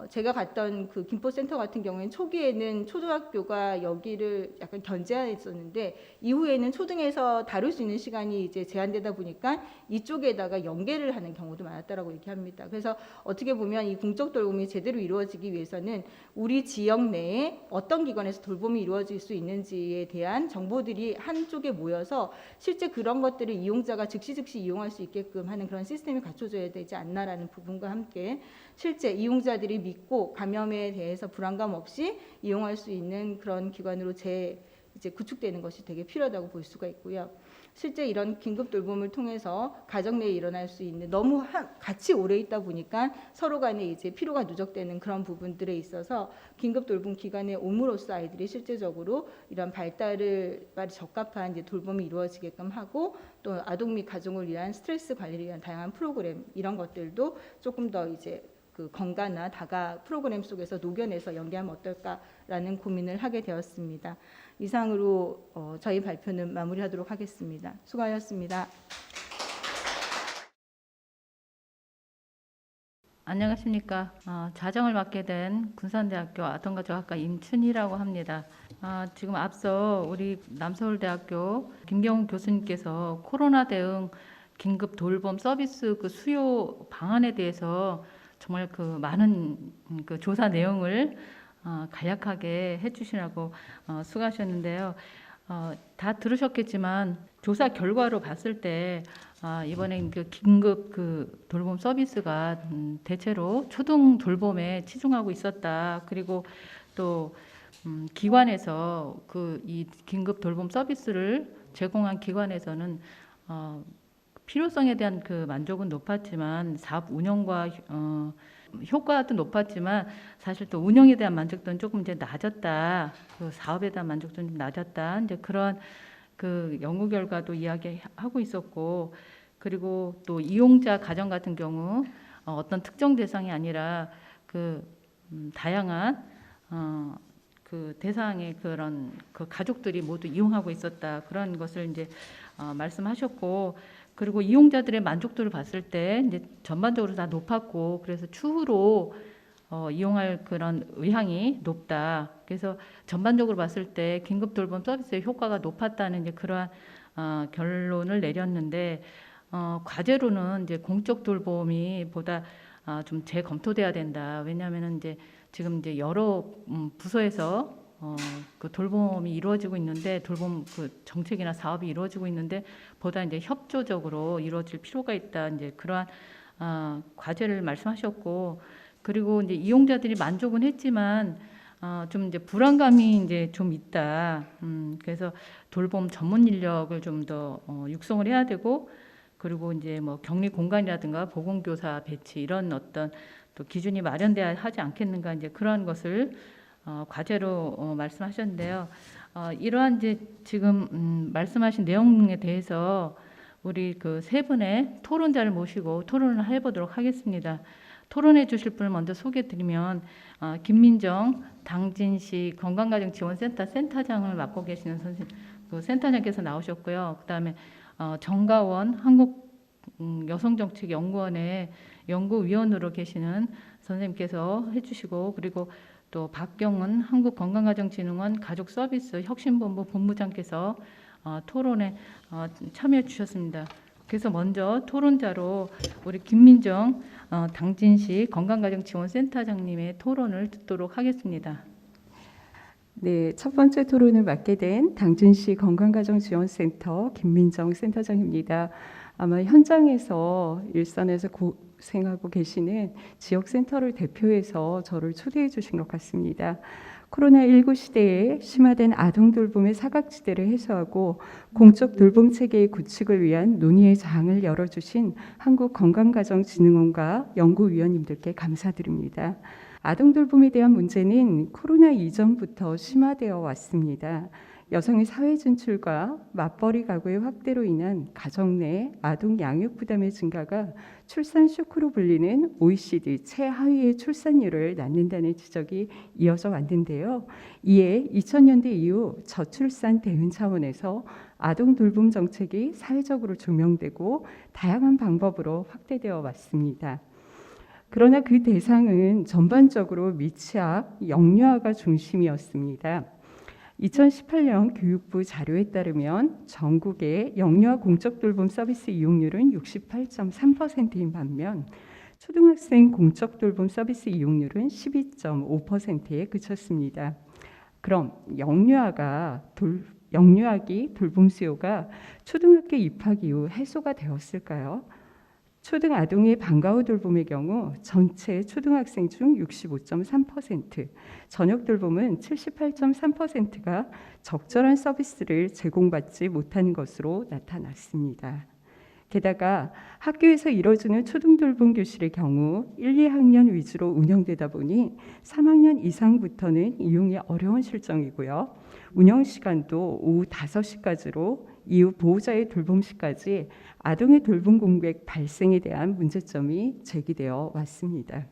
제가 갔던 그 김포센터 같은 경우에는 초기에는 초등학교가 여기를 약간 견제했었는데 이후에는 초등에서 다룰 수 있는 시간이 이제 제한되다 보니까 이쪽에다가 연계를 하는 경우도 많았다라고 얘기합니다. 그래서 어떻게 보면 이 공적 돌봄이 제대로 이루어지기 위해서는 우리 지역 내에 어떤 기관에서 돌봄이 이루어질 수 있는지에 대한 정보들이 한쪽에 모여서 실제 그런 것들을 이용자가 즉시 이용할 수 있게끔 하는 그런 시스템이 갖춰져야 되지 않나라는 부분과 함께 실제 이용자들이 믿고 감염에 대해서 불안감 없이 이용할 수 있는 그런 기관으로 이제 구축되는 것이 되게 필요하다고 볼 수가 있고요. 실제 이런 긴급 돌봄을 통해서 가정 내에 일어날 수 있는 너무 같이 오래 있다 보니까 서로 간에 이제 피로가 누적되는 그런 부분들에 있어서 긴급 돌봄 기관에 옴으로써 아이들이 실제적으로 이런 발달을 적합한 이제 돌봄이 이루어지게끔 하고 또 아동 및 가정을 위한 스트레스 관리를 위한 다양한 프로그램 이런 것들도 조금 더 이제 그 건강나 다가 프로그램 속에서 녹여내서 연계하면 어떨까라는 고민을 하게 되었습니다. 이상으로 저희 발표는 마무리하도록 하겠습니다. 수고하셨습니다. 안녕하십니까. 자정을 맡게 된 군산대학교 아동가족학과 임춘희라고 합니다. 지금 앞서 우리 남서울대학교 김경훈 교수님께서 코로나 대응 긴급 돌봄 서비스 그 수요 방안에 대해서 정말 그 많은 그 조사 내용을 간략하게 해주시라고 수고하셨는데요. 다 들으셨겠지만 조사 결과로 봤을 때 이번에 그 긴급 그 돌봄 서비스가 대체로 초등 돌봄에 치중하고 있었다. 그리고 또 기관에서 그 이 긴급 돌봄 서비스를 제공한 기관에서는 필요성에 대한 그 만족은 높았지만 사업 운영과 효과도 높았지만 사실 또 운영에 대한 만족도는 조금 이제 낮았다. 그 사업에 대한 만족도는 좀 낮았다. 이제 그런 그 연구 결과도 이야기하고 있었고, 그리고 또 이용자 가정 같은 경우 어떤 특정 대상이 아니라 그 다양한 그 대상의 그런 그 가족들이 모두 이용하고 있었다. 그런 것을 이제 말씀하셨고, 그리고 이용자들의 만족도를 봤을 때 이제 전반적으로 다 높았고, 그래서 추후로 이용할 그런 의향이 높다. 그래서 전반적으로 봤을 때 긴급 돌봄 서비스의 효과가 높았다는 이제 그러한 결론을 내렸는데, 과제로는 이제 공적 돌봄이 보다 좀 재검토돼야 된다. 왜냐하면은 이제 지금 이제 여러 부서에서 그 돌봄이 이루어지고 있는데 돌봄 그 정책이나 사업이 이루어지고 있는데 보다 이제 협조적으로 이루어질 필요가 있다. 이제 그러한 과제를 말씀하셨고 그리고 이제 이용자들이 만족은 했지만 좀 이제 불안감이 이제 좀 있다. 그래서 돌봄 전문 인력을 좀 더 육성을 해야 되고 그리고 이제 뭐 격리 공간이라든가 보건교사 배치 이런 어떤 또 기준이 마련돼야 하지 않겠는가 이제 그러한 것을 과제로 말씀하셨는데요. 이러한 이제 지금 말씀하신 내용에 대해서 우리 그 세 분의 토론자를 모시고 토론을 해보도록 하겠습니다. 토론해 주실 분을 먼저 소개드리면 김민정 당진시 건강가정지원센터 센터장을 맡고 계시는 그 센터장께서 나오셨고요. 그다음에 정가원 한국여성정책연구원의 연구위원으로 계시는 선생님께서 해주시고 그리고 또 박경은 한국건강가정진흥원 가족서비스 혁신본부 본부장께서 토론에 참여해 주셨습니다. 그래서 먼저 토론자로 우리 김민정 당진시 건강가정지원센터장님의 토론을 듣도록 하겠습니다. 네, 첫 번째 토론을 맡게 된 당진시 건강가정지원센터 김민정 센터장입니다. 아마 현장에서 일선에서 고생하고 계시는 지역센터를 대표해서 저를 초대해 주신 것 같습니다. 코로나19 시대에 심화된 아동 돌봄의 사각지대를 해소하고 공적 돌봄 체계의 구축을 위한 논의의 장을 열어주신 한국건강가정진흥원과 연구위원님들께 감사드립니다. 아동 돌봄에 대한 문제는 코로나 이전부터 심화되어 왔습니다. 여성의 사회 진출과 맞벌이 가구의 확대로 인한 가정 내 아동 양육 부담의 증가가 출산 쇼크로 불리는 OECD 최하위의 출산율을 낳는다는 지적이 이어져 왔는데요. 이에 2000년대 이후 저출산 대응 차원에서 아동 돌봄 정책이 사회적으로 조명되고 다양한 방법으로 확대되어 왔습니다. 그러나 그 대상은 전반적으로 미취학, 영유아가 중심이었습니다. 2018년 교육부 자료에 따르면 전국의 영유아 공적 돌봄 서비스 이용률은 68.3%인 반면 초등학생 공적 돌봄 서비스 이용률은 12.5%에 그쳤습니다. 그럼 영유아기 돌봄 수요가 초등학교 입학 이후 해소가 되었을까요? 초등 아동의 방과 후 돌봄의 경우 전체 초등학생 중 65.3%, 저녁 돌봄은 78.3%가 적절한 서비스를 제공받지 못하는 것으로 나타났습니다. 게다가 학교에서 이뤄지는 초등 돌봄 교실의 경우 1, 2학년 위주로 운영되다 보니 3학년 이상부터는 이용이 어려운 실정이고요. 운영 시간도 오후 5시까지로 이후 보호자의 돌봄 시까지 아동의 돌봄 공백 발생에 대한 문제점이 제기되어 왔습니다.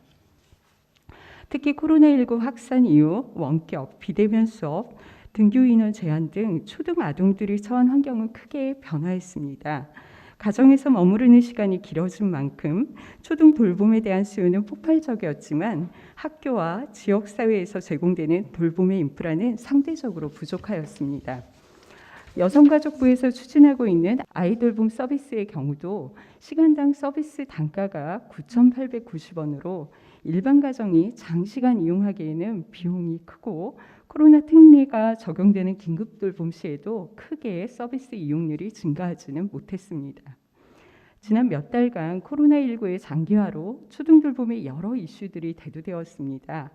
특히 코로나19 확산 이후 원격, 비대면 수업, 등교 인원 제한 등 초등 아동들이 처한 환경은 크게 변화했습니다. 가정에서 머무르는 시간이 길어진 만큼 초등 돌봄에 대한 수요는 폭발적이었지만 학교와 지역사회에서 제공되는 돌봄의 인프라는 상대적으로 부족하였습니다. 여성가족부에서 추진하고 있는 아이돌봄 서비스의 경우도 시간당 서비스 단가가 9,890원으로 일반 가정이 장시간 이용하기에는 비용이 크고 코로나 특례가 적용되는 긴급돌봄 시에도 크게 서비스 이용률이 증가하지는 못했습니다. 지난 몇 달간 코로나19의 장기화로 초등돌봄의 여러 이슈들이 대두되었습니다.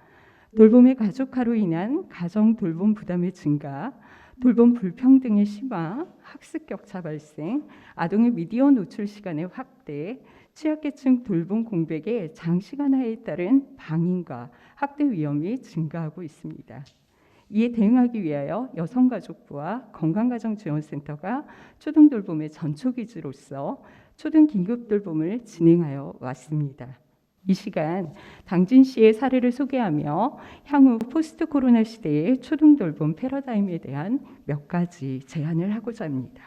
돌봄의 가족화로 인한 가정 돌봄 부담의 증가, 돌봄 불평등의 심화, 학습 격차 발생, 아동의 미디어 노출 시간의 확대, 취약계층 돌봄 공백의 장시간화에 따른 방임과 학대 위험이 증가하고 있습니다. 이에 대응하기 위하여 여성가족부와 건강가정지원센터가 초등돌봄의 전초기지로서 초등긴급돌봄을 진행하여 왔습니다. 이 시간 당진시의 사례를 소개하며 향후 포스트 코로나 시대의 초등돌봄 패러다임에 대한 몇 가지 제안을 하고자 합니다.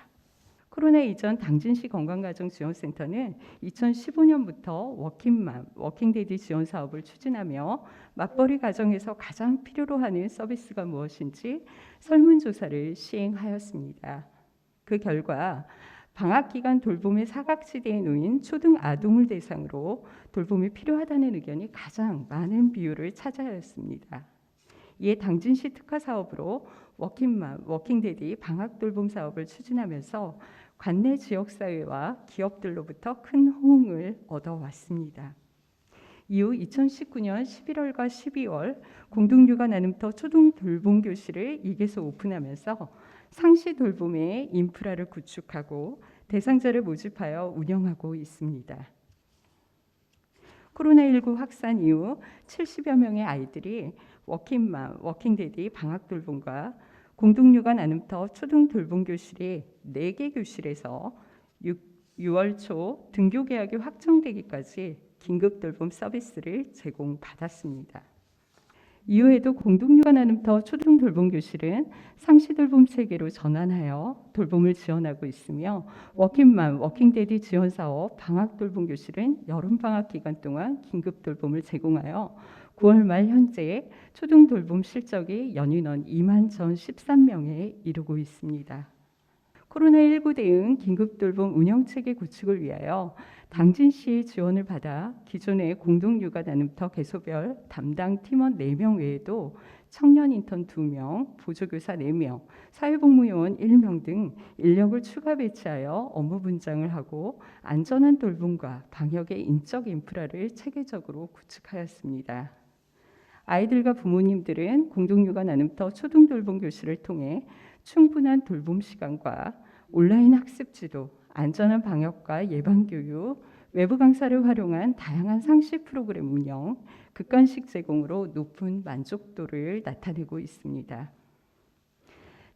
코로나 이전 당진시 건강가정지원센터는 2015년부터 워킹맘, 워킹데디 지원 사업을 추진하며 맞벌이 가정에서 가장 필요로 하는 서비스가 무엇인지 설문조사를 시행하였습니다. 그 결과 방학 기간 돌봄의 사각지대에 놓인 초등 아동을 대상으로 돌봄이 필요하다는 의견이 가장 많은 비율을 차지하였습니다. 이에 당진시 특화 사업으로 워킹맘, 워킹데디 방학 돌봄 사업을 추진하면서 관내 지역사회와 기업들로부터 큰 호응을 얻어왔습니다. 이후 2019년 11월과 12월 공동육아 나눔터 초등 돌봄 교실을 2개소 오픈하면서 상시 돌봄의 인프라를 구축하고 대상자를 모집하여 운영하고 있습니다. 코로나19 확산 이후 70여 명의 아이들이 워킹맘, 워킹데디 방학 돌봄과 공동육아 나눔터 초등 돌봄 교실이 4개 교실에서 6월 초 등교 계약이 확정되기까지 긴급 돌봄 서비스를 제공받았습니다. 이후에도 공동육아 나눔터 초등 돌봄 교실은 상시 돌봄 체계로 전환하여 돌봄을 지원하고 있으며 워킹맘, 워킹데디 지원 사업 방학 돌봄 교실은 여름 방학 기간 동안 긴급 돌봄을 제공하여 9월 말 현재 초등 돌봄 실적이 연인원 2만 1,013명에 이르고 있습니다. 코로나19 대응 긴급 돌봄 운영 체계 구축을 위하여 당진시의 지원을 받아 기존의 공동육아 나눔터 개소별 담당 팀원 4명 외에도 청년 인턴 2명, 보조교사 4명, 사회복무요원 1명 등 인력을 추가 배치하여 업무 분장을 하고 안전한 돌봄과 방역의 인적 인프라를 체계적으로 구축하였습니다. 아이들과 부모님들은 공동육아 나눔터 초등 돌봄 교실을 통해 충분한 돌봄 시간과 온라인 학습 지도, 안전한 방역과 예방 교육, 외부 강사를 활용한 다양한 상시 프로그램 운영, 극간식 제공으로 높은 만족도를 나타내고 있습니다.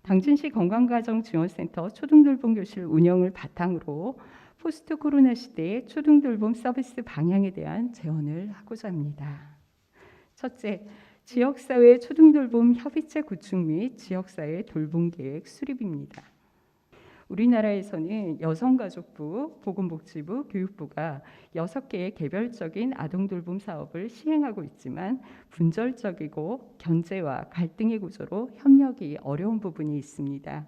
당진시 건강가정지원센터 초등돌봄 교실 운영을 바탕으로 포스트 코로나 시대의 초등돌봄 서비스 방향에 대한 제언을 하고자 합니다. 첫째, 지역사회 초등돌봄 협의체 구축 및 지역사회 돌봄계획 수립입니다. 우리나라에서는 여성가족부, 보건복지부, 교육부가 6개의 개별적인 아동돌봄 사업을 시행하고 있지만 분절적이고 견제와 갈등의 구조로 협력이 어려운 부분이 있습니다.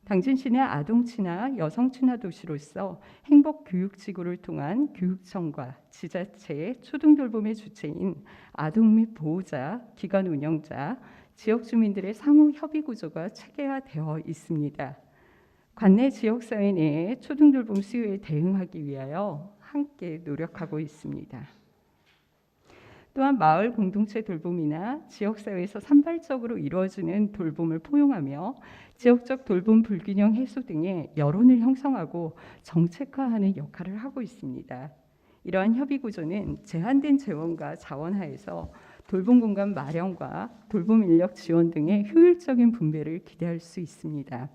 당진시는 아동친화, 여성친화 도시로서 행복교육지구를 통한 교육청과 지자체, 초등돌봄의 주체인 아동 및 보호자, 기관 운영자, 지역 주민들의 상호 협의 구조가 체계화되어 있습니다. 관내 지역사회 내에 초등돌봄 수요에 대응하기 위하여 함께 노력하고 있습니다. 또한 마을 공동체 돌봄이나 지역사회에서 산발적으로 이루어지는 돌봄을 포용하며 지역적 돌봄 불균형 해소 등의 여론을 형성하고 정책화하는 역할을 하고 있습니다. 이러한 협의 구조는 제한된 재원과 자원 하에서 돌봄 공간 마련과 돌봄 인력 지원 등의 효율적인 분배를 기대할 수 있습니다.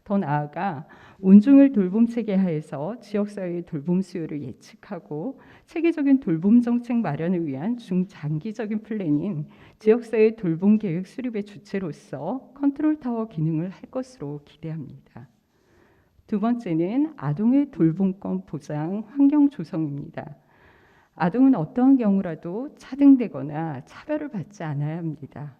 더 나아가 온종일 돌봄 체계 하에서 지역사회의 돌봄 수요를 예측하고 체계적인 돌봄 정책 마련을 위한 중장기적인 플랜인 지역사회 돌봄 계획 수립의 주체로서 컨트롤 타워 기능을 할 것으로 기대합니다. 두 번째는 아동의 돌봄권 보장 환경 조성입니다. 아동은 어떠한 경우라도 차등되거나 차별을 받지 않아야 합니다.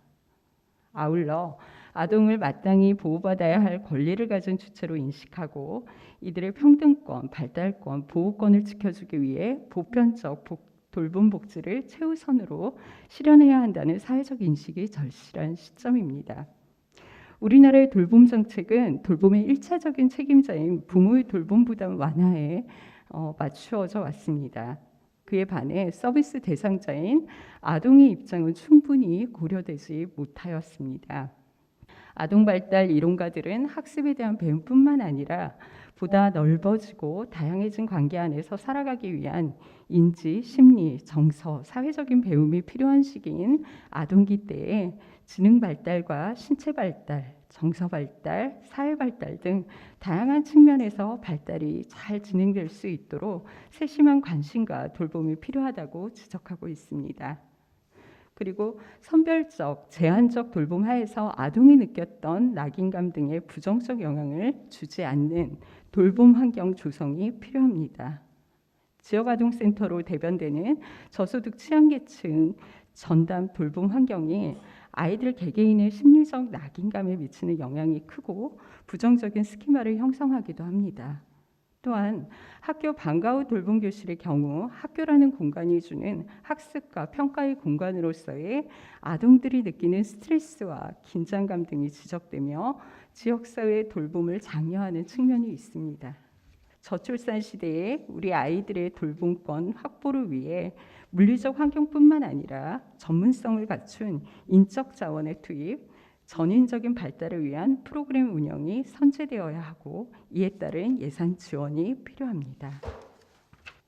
아울러 아동을 마땅히 보호받아야 할 권리를 가진 주체로 인식하고 이들의 평등권, 발달권, 보호권을 지켜주기 위해 보편적 돌봄 복지를 최우선으로 실현해야 한다는 사회적 인식이 절실한 시점입니다. 우리나라의 돌봄 정책은 돌봄의 1차적인 책임자인 부모의 돌봄 부담 완화에 맞추어져 왔습니다. 그에 반해 서비스 대상자인 아동의 입장은 충분히 고려되지 못하였습니다. 아동 발달 이론가들은 학습에 대한 배움뿐만 아니라 보다 넓어지고 다양해진 관계 안에서 살아가기 위한 인지, 심리, 정서, 사회적인 배움이 필요한 시기인 아동기 때에 지능 발달과 신체 발달, 정서 발달, 사회 발달 등 다양한 측면에서 발달이 잘 진행될 수 있도록 세심한 관심과 돌봄이 필요하다고 지적하고 있습니다. 그리고 선별적, 제한적 돌봄 하에서 아동이 느꼈던 낙인감 등의 부정적 영향을 주지 않는 돌봄 환경 조성이 필요합니다. 지역아동센터로 대변되는 저소득 취약계층 전담 돌봄 환경이 아이들 개개인의 심리적 낙인감에 미치는 영향이 크고 부정적인 스키마를 형성하기도 합니다. 또한 학교 방과 후 돌봄 교실의 경우 학교라는 공간이 주는 학습과 평가의 공간으로서의 아동들이 느끼는 스트레스와 긴장감 등이 지적되며 지역사회의 돌봄을 장려하는 측면이 있습니다. 저출산 시대에 우리 아이들의 돌봄권 확보를 위해 물리적 환경뿐만 아니라 전문성을 갖춘 인적 자원의 투입, 전인적인 발달을 위한 프로그램 운영이 선제되어야 하고 이에 따른 예산 지원이 필요합니다.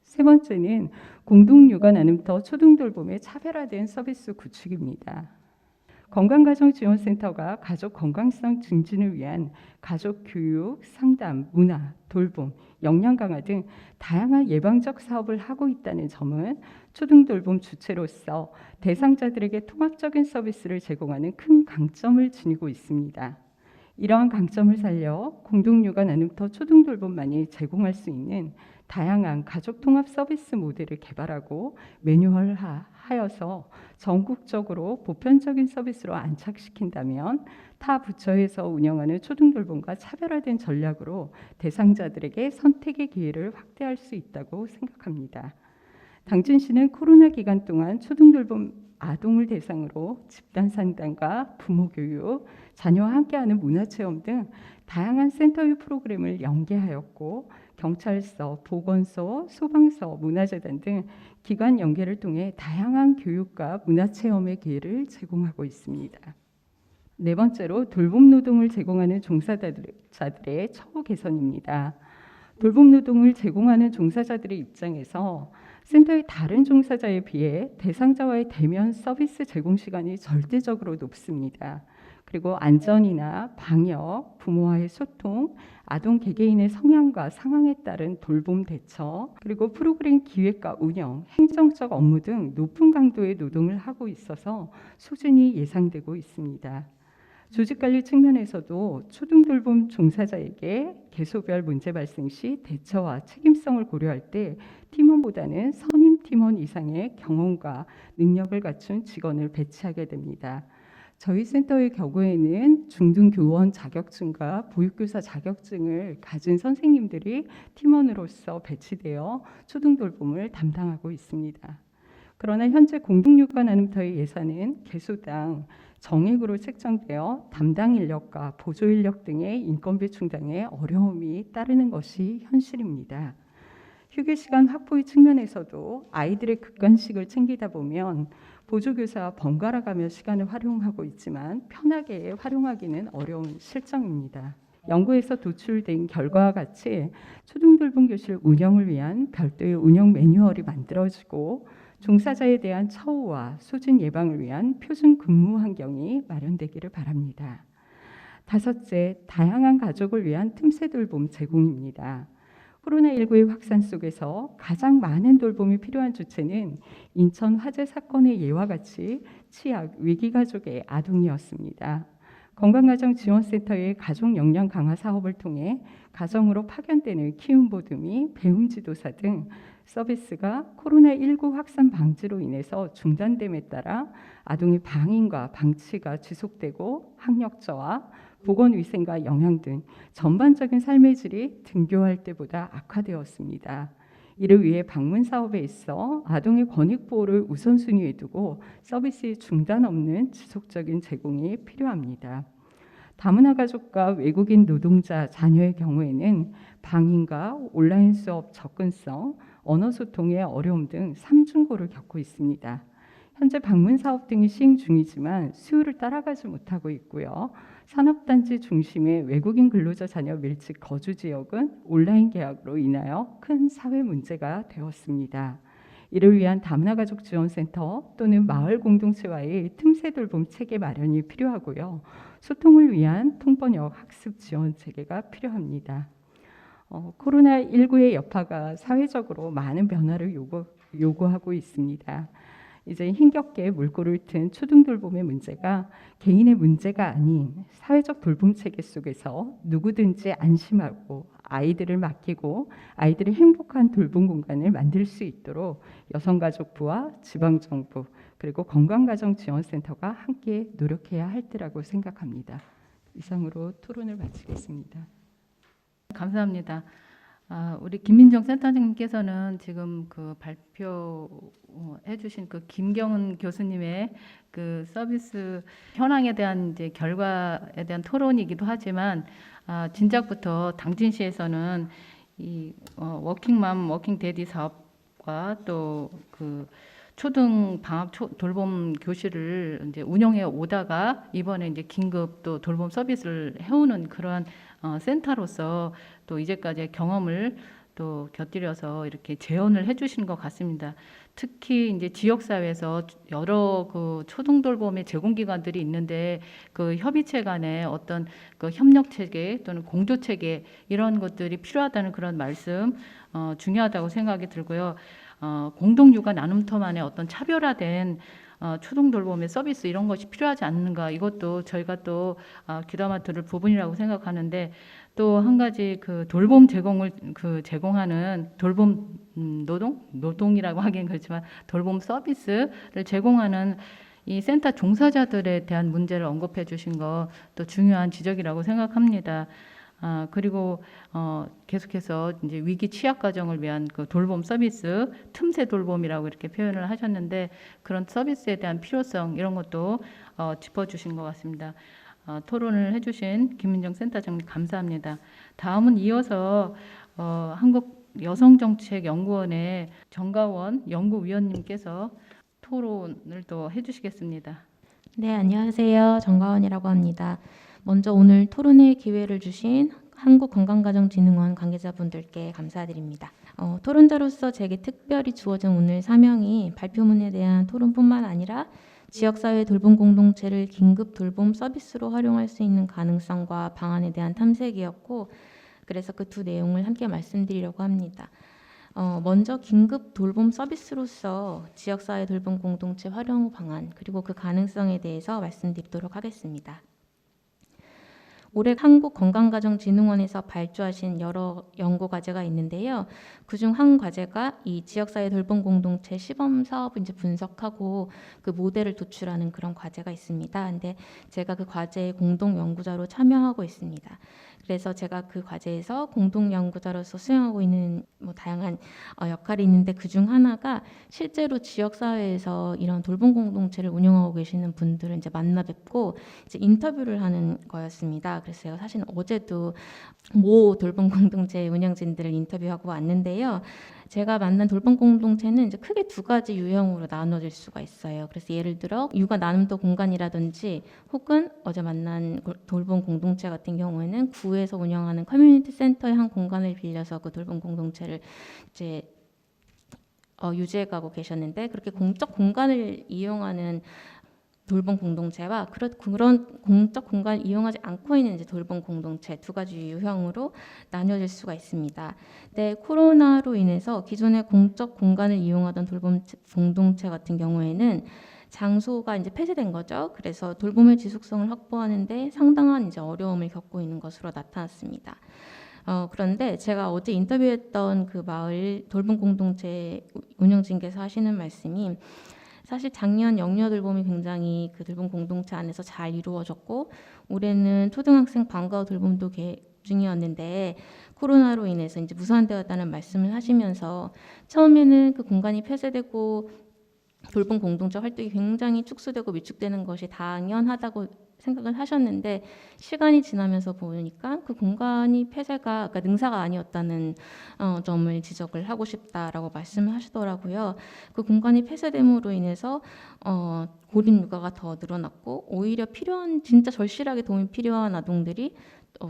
세 번째는 공동육아 나눔터 초등돌봄의 차별화된 서비스 구축입니다. 건강가정지원센터가 가족 건강성 증진을 위한 가족 교육, 상담, 문화, 돌봄, 역량 강화 등 다양한 예방적 사업을 하고 있다는 점은 초등돌봄 주체로서 대상자들에게 통합적인 서비스를 제공하는 큰 강점을 지니고 있습니다. 이러한 강점을 살려 공동육아 나눔터 초등돌봄만이 제공할 수 있는 다양한 가족 통합 서비스 모델을 개발하고 매뉴얼화하여서 전국적으로 보편적인 서비스로 안착시킨다면 타 부처에서 운영하는 초등돌봄과 차별화된 전략으로 대상자들에게 선택의 기회를 확대할 수 있다고 생각합니다. 당진시는 코로나 기간 동안 초등돌봄 아동을 대상으로 집단 상담과 부모 교육, 자녀와 함께하는 문화체험 등 다양한 센터의 프로그램을 연계하였고 경찰서, 보건소, 소방서, 문화재단 등 기관 연계를 통해 다양한 교육과 문화체험의 기회를 제공하고 있습니다. 네 번째로 돌봄 노동을 제공하는 종사자들의 처우 개선입니다. 돌봄 노동을 제공하는 종사자들의 입장에서 센터의 다른 종사자에 비해 대상자와의 대면 서비스 제공 시간이 절대적으로 높습니다. 그리고 안전이나 방역, 부모와의 소통, 아동 개개인의 성향과 상황에 따른 돌봄 대처, 그리고 프로그램 기획과 운영, 행정적 업무 등 높은 강도의 노동을 하고 있어서 소진이 예상되고 있습니다. 조직관리 측면에서도 초등돌봄 종사자에게 개소별 문제 발생 시 대처와 책임성을 고려할 때 팀원보다는 선임 팀원 이상의 경험과 능력을 갖춘 직원을 배치하게 됩니다. 저희 센터의 경우에는 중등교원 자격증과 보육교사 자격증을 가진 선생님들이 팀원으로서 배치되어 초등돌봄을 담당하고 있습니다. 그러나 현재 공동육아 나눔터의 예산은 개소당 정액으로 책정되어 담당 인력과 보조 인력 등의 인건비 충당에 어려움이 따르는 것이 현실입니다. 휴게 시간 확보의 측면에서도 아이들의 급간식을 챙기다 보면 보조교사와 번갈아 가며 시간을 활용하고 있지만 편하게 활용하기는 어려운 실정입니다. 연구에서 도출된 결과와 같이 초등돌봄 교실 운영을 위한 별도의 운영 매뉴얼이 만들어지고 종사자에 대한 처우와 소진 예방을 위한 표준 근무 환경이 마련되기를 바랍니다. 다섯째, 다양한 가족을 위한 틈새 돌봄 제공입니다. 코로나19의 확산 속에서 가장 많은 돌봄이 필요한 주체는 인천 화재 사건의 예와 같이 취약, 위기가족의 아동이었습니다. 건강가정지원센터의 가족 역량 강화 사업을 통해 가정으로 파견되는 키움보드 및 배움지도사 등 서비스가 코로나19 확산 방지로 인해서 중단됨에 따라 아동의 방임과 방치가 지속되고 학력저하, 보건위생과 영양 등 전반적인 삶의 질이 등교할 때보다 악화되었습니다. 이를 위해 방문 사업에 있어 아동의 권익 보호를 우선순위에 두고 서비스의 중단 없는 지속적인 제공이 필요합니다. 다문화 가족과 외국인 노동자 자녀의 경우에는 방임과 온라인 수업 접근성, 언어 소통의 어려움 등 삼중고를 겪고 있습니다. 현재 방문 사업 등이 시행 중이지만 수요를 따라가지 못하고 있고요. 산업단지 중심의 외국인 근로자 자녀 밀집 거주 지역은 온라인 계약으로 인하여 큰 사회 문제가 되었습니다. 이를 위한 다문화가족지원센터 또는 마을 공동체와의 틈새 돌봄 체계 마련이 필요하고요. 소통을 위한 통번역 학습 지원 체계가 필요합니다. 코로나19의 여파가 사회적으로 많은 변화를 요구하고 있습니다. 이제 힘겹게 물꼬를 튼 초등돌봄의 문제가 개인의 문제가 아닌 사회적 돌봄 체계 속에서 누구든지 안심하고 아이들을 맡기고 아이들의 행복한 돌봄 공간을 만들 수 있도록 여성가족부와 지방정부 그리고 건강가정지원센터가 함께 노력해야 할 때라고 생각합니다. 이상으로 토론을 마치겠습니다. 감사합니다. 우리 김민정 센터장님께서는 지금 그 발표해 주신 그 김경은 교수님의 그 서비스 현황에 대한 이제 결과에 대한 토론이기도 하지만 진작부터 당진시에서는 이 워킹맘 워킹데디 사업과 또 그 초등 방학 돌봄 교실을 이제 운영해 오다가 이번에 이제 긴급 또 돌봄 서비스를 해오는 그러한 센터로서 또 이제까지의 경험을 또 곁들여서 이렇게 재현을 해주신 것 같습니다. 특히 이제 지역사회에서 여러 그 초등돌봄의 제공기관들이 있는데 그 협의체 간의 어떤 그 협력체계 또는 공조체계 이런 것들이 필요하다는 그런 말씀 중요하다고 생각이 들고요. 공동육아 나눔터만의 어떤 차별화된 초등돌봄의 서비스 이런 것이 필요하지 않는가 이것도 저희가 또 귀담아 들을 부분이라고 생각하는데 또 한 가지 그 돌봄 제공을 제공하는 돌봄 노동이라고 하기엔 그렇지만 돌봄 서비스를 제공하는 이 센터 종사자들에 대한 문제를 언급해 주신 거 또 중요한 지적이라고 생각합니다. 그리고 계속해서 이제 위기 취약 가정을 위한 그 돌봄 서비스, 틈새 돌봄이라고 이렇게 표현을 하셨는데 그런 서비스에 대한 필요성 이런 것도 짚어주신 것 같습니다. 토론을 해주신 김민정 센터장님 감사합니다. 다음은 이어서 한국여성정책연구원의 정가원 연구위원님께서 토론을 또 해주시겠습니다. 네, 안녕하세요. 정가원이라고 합니다. 먼저 오늘 토론의 기회를 주신 한국건강가정진흥원 관계자분들께 감사드립니다. 토론자로서 제게 특별히 주어진 오늘 사명이 발표문에 대한 토론뿐만 아니라 지역사회 돌봄 공동체를 긴급 돌봄 서비스로 활용할 수 있는 가능성과 방안에 대한 탐색이었고 그래서 그 두 내용을 함께 말씀드리려고 합니다. 먼저 긴급 돌봄 서비스로서 지역사회 돌봄 공동체 활용 방안 그리고 그 가능성에 대해서 말씀드리도록 하겠습니다. 올해 한국건강가정진흥원에서 발주하신 여러 연구 과제가 있는데요. 그중 한 과제가 이 지역사회 돌봄 공동체 시범 사업을 이제 분석하고 그 모델을 도출하는 그런 과제가 있습니다. 근데 제가 그 과제의 공동 연구자로 참여하고 있습니다. 그래서 제가 그 과제에서 공동 연구자로서 수행하고 있는 다양한 역할이 있는데 그중 하나가 실제로 지역 사회에서 이런 돌봄 공동체를 운영하고 계시는 분들을 이제 만나 뵙고 이제 인터뷰를 하는 거였습니다. 그래서 사실 어제도 모 돌봄 공동체 운영진들을 인터뷰하고 왔는데요. 제가 만난 돌봄 공동체는 이제 크게 두 가지 유형으로 나눠질 수가 있어요. 그래서 예를 들어 육아 나눔터 공간이라든지 혹은 어제 만난 돌봄 공동체 같은 경우에는 구에서 운영하는 커뮤니티 센터의 한 공간을 빌려서 그 돌봄 공동체를 이제 유지해가고 계셨는데 그렇게 공적 공간을 이용하는 돌봄 공동체와 그런 공적 공간을 이용하지 않고 있는 이제 돌봄 공동체 두 가지 유형으로 나뉘어질 수가 있습니다. 네, 코로나로 인해서 기존의 공적 공간을 이용하던 돌봄 공동체 같은 경우에는 장소가 이제 폐쇄된 거죠. 그래서 돌봄의 지속성을 확보하는데 상당한 이제 어려움을 겪고 있는 것으로 나타났습니다. 그런데 제가 어제 인터뷰했던 그 마을 돌봄 공동체 운영진께서 하시는 말씀이 사실 작년 영유아 돌봄이 굉장히 그 돌봄 공동체 안에서 잘 이루어졌고 올해는 초등학생 방과 후 돌봄도 계획 중이었는데 코로나로 인해서 이제 무산되었다는 말씀을 하시면서 처음에는 그 공간이 폐쇄되고 돌봄 공동체 활동이 굉장히 축소되고 위축되는 것이 당연하다고 생각을 하셨는데 시간이 지나면서 보니까 그 공간이 폐쇄가 그러니까 능사가 아니었다는 점을 지적을 하고 싶다라고 말씀을 하시더라고요. 그 공간이 폐쇄됨으로 인해서 고립 육아가 더 늘어났고 오히려 진짜 절실하게 도움이 필요한 아동들이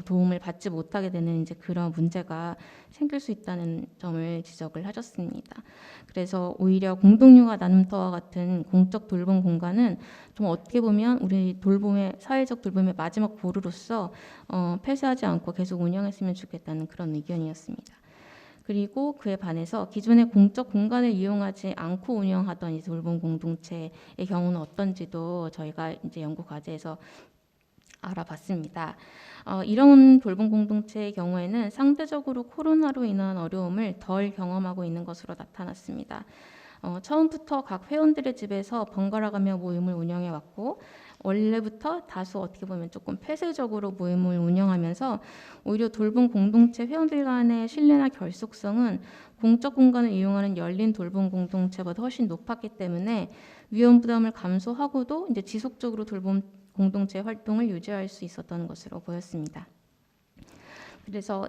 도움을 받지 못하게 되는 이제 그런 문제가 생길 수 있다는 점을 지적을 하셨습니다. 그래서 오히려 공동육아 나눔터와 같은 공적 돌봄 공간은 좀 어떻게 보면 우리 사회적 돌봄의 마지막 보루로서 폐쇄하지 않고 계속 운영했으면 좋겠다는 그런 의견이었습니다. 그리고 그에 반해서 기존의 공적 공간을 이용하지 않고 운영하던 이 돌봄 공동체의 경우는 어떤지도 저희가 이제 연구 과제에서 알아봤습니다. 이런 돌봄 공동체의 경우에는 상대적으로 코로나로 인한 어려움을 덜 경험하고 있는 것으로 나타났습니다. 처음부터 각 회원들의 집에서 번갈아가며 모임을 운영해 왔고 원래부터 다소 어떻게 보면 조금 폐쇄적으로 모임을 운영하면서 오히려 돌봄 공동체 회원들 간의 신뢰나 결속성은 공적 공간을 이용하는 열린 돌봄 공동체보다 훨씬 높았기 때문에 위험 부담을 감소하고도 이제 지속적으로 돌봄 공동체 활동을 유지할 수 있었던 것으로 보였습니다. 그래서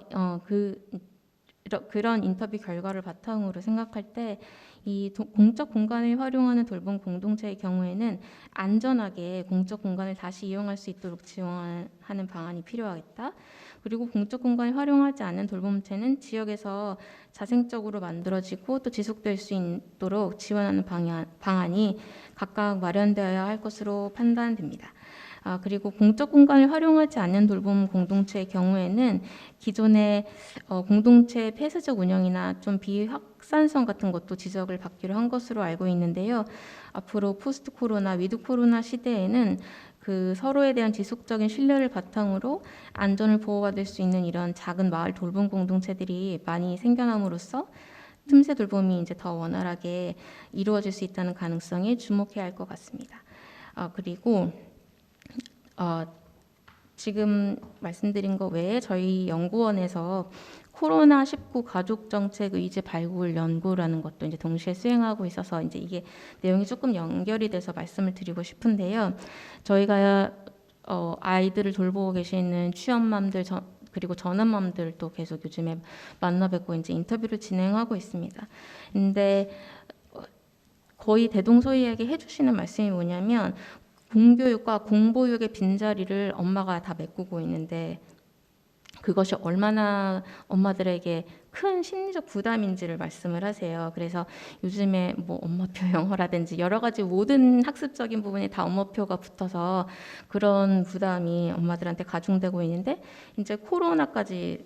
그런 인터뷰 결과를 바탕으로 생각할 때 이 공적 공간을 활용하는 돌봄 공동체의 경우에는 안전하게 공적 공간을 다시 이용할 수 있도록 지원하는 방안이 필요하겠다. 그리고 공적 공간을 활용하지 않는 돌봄체는 지역에서 자생적으로 만들어지고 또 지속될 수 있도록 지원하는 방안이 각각 마련되어야 할 것으로 판단됩니다. 그리고 공적 공간을 활용하지 않는 돌봄 공동체의 경우에는 기존의 공동체 폐쇄적 운영이나 좀 비확산성 같은 것도 지적을 받기로 한 것으로 알고 있는데요. 앞으로 포스트 코로나, 위드 코로나 시대에는 그 서로에 대한 지속적인 신뢰를 바탕으로 안전을 보호받을 수 있는 이런 작은 마을 돌봄 공동체들이 많이 생겨남으로써 틈새 돌봄이 이제 더 원활하게 이루어질 수 있다는 가능성에 주목해야 할 것 같습니다. 그리고 지금 말씀드린 것 외에 저희 연구원에서 코로나19 가족정책 의제 발굴 연구라는 것도 이제 동시에 수행하고 있어서 이제 이게 내용이 조금 연결이 돼서 말씀을 드리고 싶은데요. 저희가 아이들을 돌보고 계시는 취업맘들 그리고 전업맘들도 계속 요즘에 만나 뵙고 이제 인터뷰를 진행하고 있습니다. 근데 거의 대동소이하게 해주시는 말씀이 뭐냐면 공교육과 공보육의 빈자리를 엄마가 다 메꾸고 있는데 그것이 얼마나 엄마들에게 큰 심리적 부담인지를 말씀을 하세요. 그래서 요즘에 뭐 엄마표 영어라든지 여러 가지 모든 학습적인 부분에 다 엄마표가 붙어서 그런 부담이 엄마들한테 가중되고 있는데 이제 코로나까지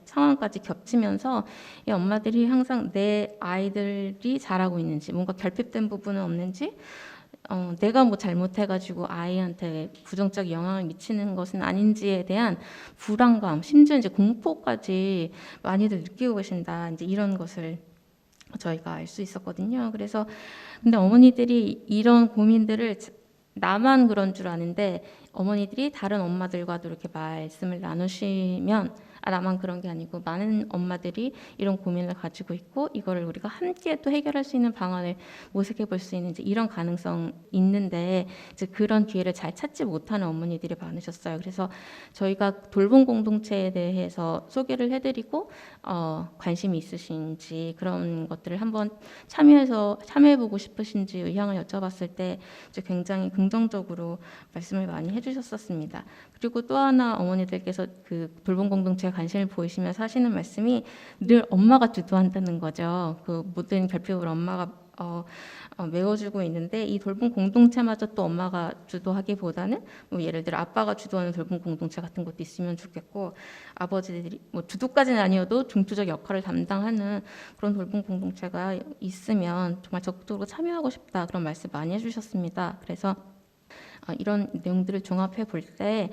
상황까지 겹치면서 이 엄마들이 항상 내 아이들이 잘하고 있는지 뭔가 결핍된 부분은 없는지 내가 뭐 잘못해가지고 아이한테 부정적 영향을 미치는 것은 아닌지에 대한 불안감, 심지어 이제 공포까지 많이들 느끼고 계신다. 이제 이런 것을 저희가 알 수 있었거든요. 그래서 근데 어머니들이 이런 고민들을 나만 그런 줄 아는데 어머니들이 다른 엄마들과도 이렇게 말씀을 나누시면 나만 그런 게 아니고 많은 엄마들이 이런 고민을 가지고 있고 이거를 우리가 함께 또 해결할 수 있는 방안을 모색해 볼 수 있는 이런 가능성 있는데 이제 그런 기회를 잘 찾지 못하는 어머니들이 많으셨어요. 그래서 저희가 돌봄 공동체에 대해서 소개를 해드리고 관심이 있으신지 그런 것들을 한번 참여해보고 싶으신지 의향을 여쭤봤을 때 이제 굉장히 긍정적으로 말씀을 많이 해주셨었습니다. 그리고 또 하나 어머니들께서 그 돌봄 공동체에 관심을 보이시면서 하시는 말씀이 늘 엄마가 주도한다는 거죠. 그 모든 결핍을 엄마가 메워주고 있는데 이 돌봄 공동체마저 또 엄마가 주도하기보다는 뭐 예를 들어 아빠가 주도하는 돌봄 공동체 같은 것도 있으면 좋겠고 아버지들이 뭐 주도까지는 아니어도 중추적 역할을 담당하는 그런 돌봄 공동체가 있으면 정말 적극적으로 참여하고 싶다 그런 말씀 많이 해주셨습니다. 그래서 이런 내용들을 종합해 볼 때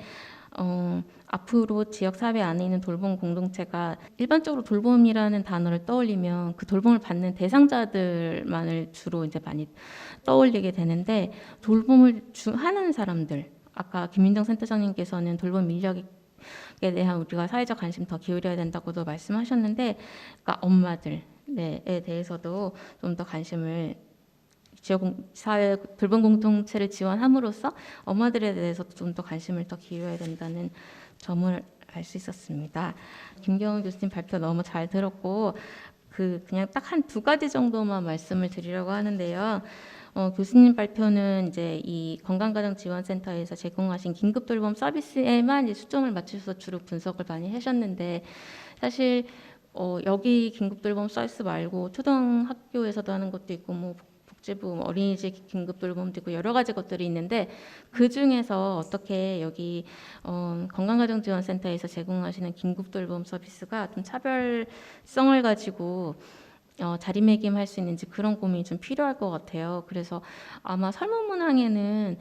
앞으로 지역사회 안에 있는 돌봄 공동체가 일반적으로 돌봄이라는 단어를 떠올리면 그 돌봄을 받는 대상자들만을 주로 이제 많이 떠올리게 되는데 돌봄을 하는 사람들 아까 김민정 센터장님께서는 돌봄 인력에 대한 우리가 사회적 관심 더 기울여야 된다고도 말씀하셨는데 그러니까 엄마들에 대해서도 좀 더 관심을 지역사회 돌봄 공동체를 지원함으로써 엄마들에 대해서도 좀 더 관심을 더 기울여야 된다는 점을 알 수 있었습니다. 김경훈 교수님 발표 너무 잘 들었고 그냥 딱 한 두 가지 정도만 말씀을 드리려고 하는데요. 교수님 발표는 이제 이 건강가정지원센터에서 제공하신 긴급돌봄 서비스에만 이제 초점을 맞추셔서 주로 분석을 많이 하셨는데 사실 여기 긴급돌봄 서비스 말고 초등학교에서도 하는 것도 있고 뭐 복지부 어린이집 긴급돌봄도 있고 여러 가지 것들이 있는데 그 중에서 어떻게 여기 건강가정지원센터에서 제공하시는 긴급돌봄 서비스가 좀 차별성을 가지고 자리매김할 수 있는지 그런 고민이 좀 필요할 것 같아요. 그래서 아마 설문문항에는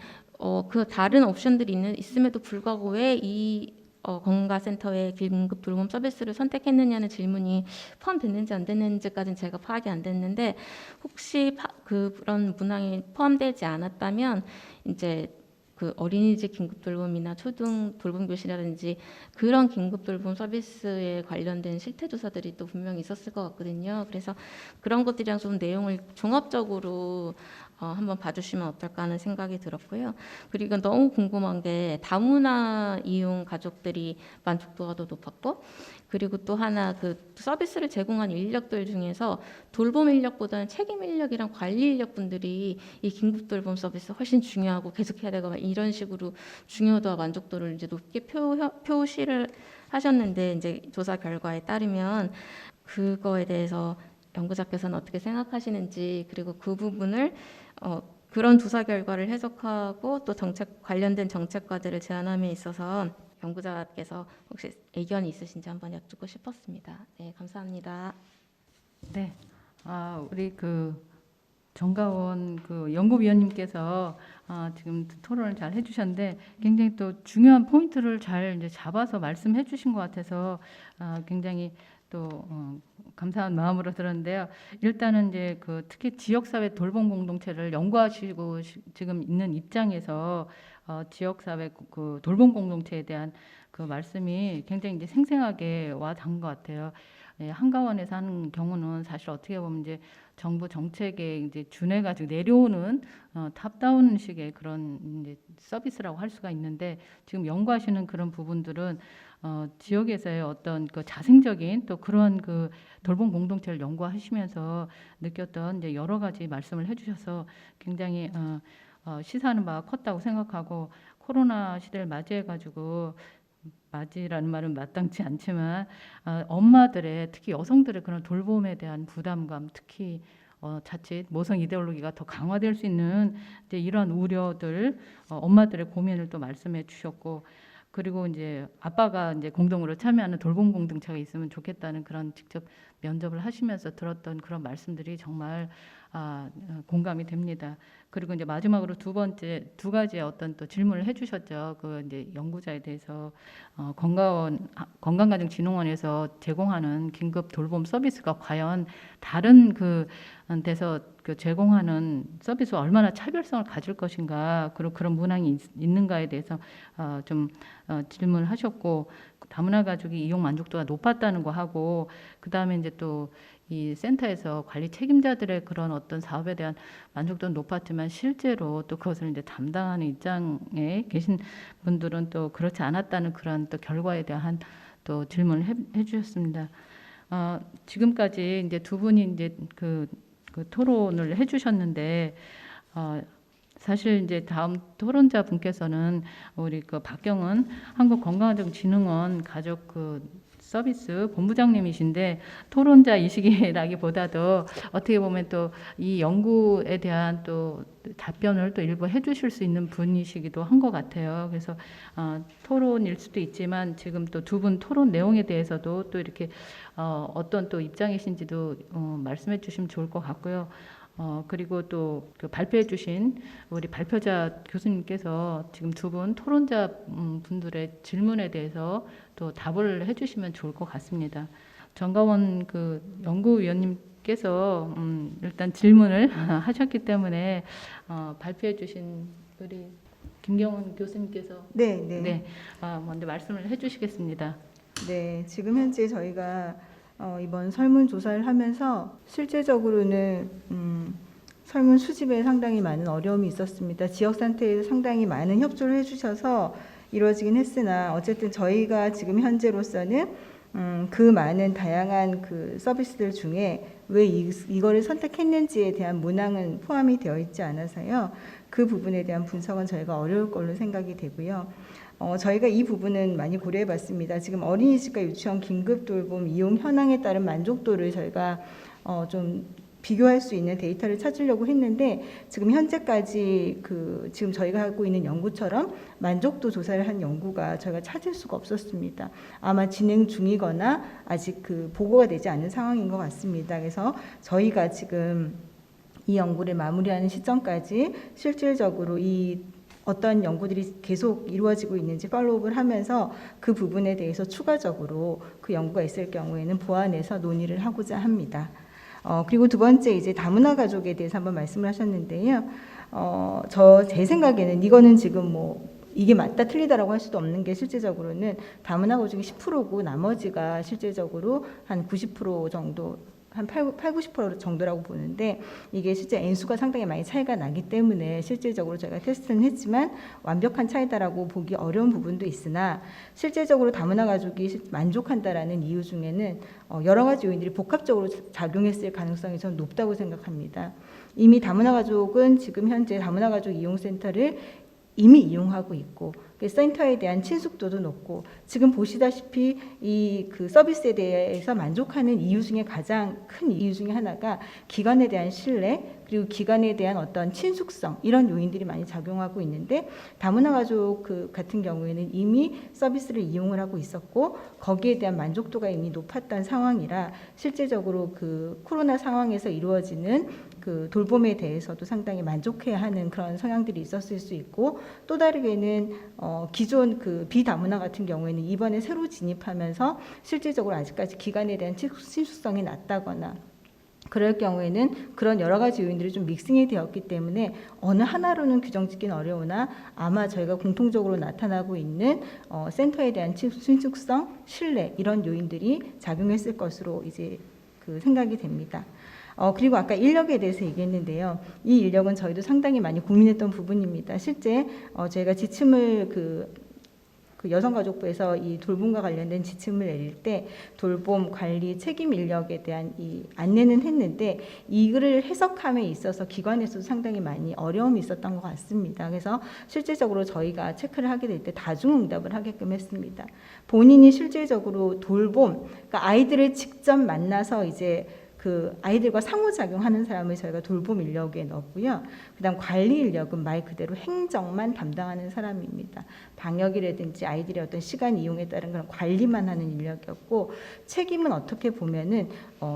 그 다른 옵션들이 있음에도 불구하고 왜 이 건강센터의 긴급 돌봄 서비스를 선택했느냐는 질문이 포함됐는지 안 됐는지까지는 제가 파악이 안 됐는데 혹시 그런 문항이 포함되지 않았다면 이제 그 어린이집 긴급 돌봄이나 초등 돌봄 교실이라든지 그런 긴급 돌봄 서비스에 관련된 실태 조사들이 또 분명히 있었을 것 같거든요. 그래서 그런 것들이랑 좀 내용을 종합적으로 한번 봐주시면 어떨까 하는 생각이 들었고요. 그리고 너무 궁금한 게 다문화 이용 가족들이 만족도가 더 높았고, 그리고 또 하나 그 서비스를 제공한 인력들 중에서 돌봄 인력보다는 책임 인력이랑 관리 인력 분들이 이 긴급 돌봄 서비스 훨씬 중요하고 계속해야 되고 막 이런 식으로 중요도와 만족도를 이제 높게 표시를 하셨는데, 이제 조사 결과에 따르면 그거에 대해서 연구자께서는 어떻게 생각하시는지, 그리고 그 부분을 그런 조사 결과를 해석하고 또 관련된 정책과들을 제안함에 있어서 연구자께서 혹시 의견이 있으신지 한번 여쭙고 싶었습니다. 네, 감사합니다. 네, 우리 그 정가원 그 연구위원님께서 지금 토론을 잘 해주셨는데 굉장히 또 중요한 포인트를 잘 이제 잡아서 말씀해주신 것 같아서 굉장히 또 감사한 마음으로 들었는데요. 일단은 이제 그 특히 지역사회 돌봄 공동체를 연구하시고 지금 있는 입장에서 지역사회 그 돌봄 공동체에 대한 그 말씀이 굉장히 이제 생생하게 와 닿은 것 같아요. 예, 한가원에서 하는 경우는 사실 어떻게 보면 이제 정부 정책에 이제 준해가지고 내려오는 탑다운식의 그런 이제 서비스라고 할 수가 있는데, 지금 연구하시는 그런 부분들은 지역에서의 어떤 그 자생적인 또 그런 그 돌봄 공동체를 연구하시면서 느꼈던 이제 여러 가지 말씀을 해주셔서 굉장히 시사하는 바가 컸다고 생각하고, 코로나 시대를 맞이해가지고 맞이라는 말은 마땅치 않지만 엄마들의 특히 여성들의 그런 돌봄에 대한 부담감, 특히 자칫 모성 이데올로기가 더 강화될 수 있는 이제 이러한 우려들, 엄마들의 고민을 또 말씀해 주셨고, 그리고 이제 아빠가 이제 공동으로 참여하는 돌봄 공동체가 있으면 좋겠다는 그런 직접 면접을 하시면서 들었던 그런 말씀들이 정말 공감이 됩니다. 그리고 이제 마지막으로 두 가지의 어떤 또 질문을 해주셨죠. 그 이제 연구자에 대해서 건강가정진흥원에서 제공하는 긴급 돌봄 서비스가 과연 다른 그 데서 그 제공하는 서비스와 얼마나 차별성을 가질 것인가, 그리고 그런 문항이 있는가에 대해서 좀 질문을 하셨고, 다문화 가족이 이용 만족도가 높았다는 거 하고, 그 다음에 이제 또 이 센터에서 관리 책임자들의 그런 어떤 사업에 대한 만족도는 높았지만 실제로 또 그것을 이제 담당하는 입장에 계신 분들은 또 그렇지 않았다는 그런 또 결과에 대한 또 질문을 해주셨습니다. 지금까지 이제 두 분이 이제 그 토론을 해주셨는데, 사실 이제 다음 토론자 분께서는 우리 그 박경은 한국건강가정진흥원 가족 그 서비스 본부장님이신데, 토론자이시기라기보다도 어떻게 보면 또 이 연구에 대한 또 답변을 또 일부 해주실 수 있는 분이시기도 한 것 같아요. 그래서 토론일 수도 있지만 지금 또 두 분 토론 내용에 대해서도 또 이렇게 어떤 또 입장이신지도 말씀해 주시면 좋을 것 같고요. 그리고 또 그 발표해 주신 우리 발표자 교수님께서 지금 두 분 토론자 분들의 질문에 대해서 또 답을 해 주시면 좋을 것 같습니다. 정가원 그 연구위원님께서 일단 질문을 하셨기 때문에 발표해 주신 우리 김경훈 교수님께서 네. 먼저 말씀을 해 주시겠습니다. 네, 지금 현재 저희가 이번 설문조사를 하면서 실제적으로는 설문 수집에 상당히 많은 어려움이 있었습니다. 지역센터에서 상당히 많은 협조를 해주셔서 이루어지긴 했으나 어쨌든 저희가 지금 현재로서는 그 많은 다양한 그 서비스들 중에 왜 이거를 선택했는지에 대한 문항은 포함이 되어 있지 않아서요. 그 부분에 대한 분석은 저희가 어려울 걸로 생각이 되고요. 저희가 이 부분은 많이 고려해 봤습니다. 지금 어린이집과 유치원 긴급 돌봄 이용 현황에 따른 만족도를 저희가 좀 비교할 수 있는 데이터를 찾으려고 했는데, 지금 현재까지 지금 저희가 하고 있는 연구처럼 만족도 조사를 한 연구가 저희가 찾을 수가 없었습니다. 아마 진행 중이거나 아직 보고가 되지 않은 상황인 것 같습니다. 그래서 저희가 지금 이 연구를 마무리하는 시점까지 실질적으로 이 어떤 연구들이 계속 이루어지고 있는지 팔로우업을 하면서 그 부분에 대해서 추가적으로 그 연구가 있을 경우에는 보완해서 논의를 하고자 합니다. 그리고 두 번째 이제 다문화 가족에 대해서 한번 말씀을 하셨는데요. 제 생각에는 이거는 지금 뭐 이게 맞다 틀리다라고 할 수도 없는 게 실제적으로는 다문화 가족이 10%고 나머지가 실제적으로 한 90% 정도 한 90% 정도라고 보는데 이게 실제 N수가 상당히 많이 차이가 나기 때문에 실질적으로 저희가 테스트는 했지만 완벽한 차이다라고 보기 어려운 부분도 있으나 실제적으로 다문화 가족이 만족한다라는 이유 중에는 여러 가지 요인들이 복합적으로 작용했을 가능성이 저는 높다고 생각합니다. 이미 다문화 가족은 지금 현재 다문화 가족 이용센터를 이미 이용하고 있고 센터에 대한 친숙도도 높고 지금 보시다시피 이 그 서비스에 대해서 만족하는 이유 중에 가장 큰 이유 중에 하나가 기관에 대한 신뢰 그리고 기관에 대한 어떤 친숙성 이런 요인들이 많이 작용하고 있는데 다문화 가족 같은 경우에는 이미 서비스를 이용을 하고 있었고 거기에 대한 만족도가 이미 높았던 상황이라 실제적으로 그 코로나 상황에서 이루어지는 그 돌봄에 대해서도 상당히 만족해야 하는 그런 성향들이 있었을 수 있고 또 다르게는 기존 그 비다문화 같은 경우에는 이번에 새로 진입하면서 실질적으로 아직까지 기관에 대한 친숙성이 낮다거나 그럴 경우에는 그런 여러 가지 요인들이 좀 믹싱이 되었기 때문에 어느 하나로는 규정짓기는 어려우나 아마 저희가 공통적으로 나타나고 있는 센터에 대한 친숙성, 신뢰 이런 요인들이 작용했을 것으로 이제 그 생각이 됩니다. 그리고 아까 인력에 대해서 얘기했는데요. 이 인력은 저희도 상당히 많이 고민했던 부분입니다. 실제 저희가 지침을 그 여성가족부에서 이 돌봄과 관련된 지침을 내릴 때 돌봄 관리 책임 인력에 대한 이 안내는 했는데 이를 해석함에 있어서 기관에서도 상당히 많이 어려움이 있었던 것 같습니다. 그래서 실질적으로 저희가 체크를 하게 될 때 다중응답을 하게끔 했습니다. 본인이 실질적으로 돌봄, 그러니까 아이들을 직접 만나서 이제 그 아이들과 상호작용하는 사람을 저희가 돌봄 인력에 넣었고요. 그다음 관리 인력은 말 그대로 행정만 담당하는 사람입니다. 방역이라든지 아이들의 어떤 시간 이용에 따른 그런 관리만 하는 인력이었고 책임은 어떻게 보면은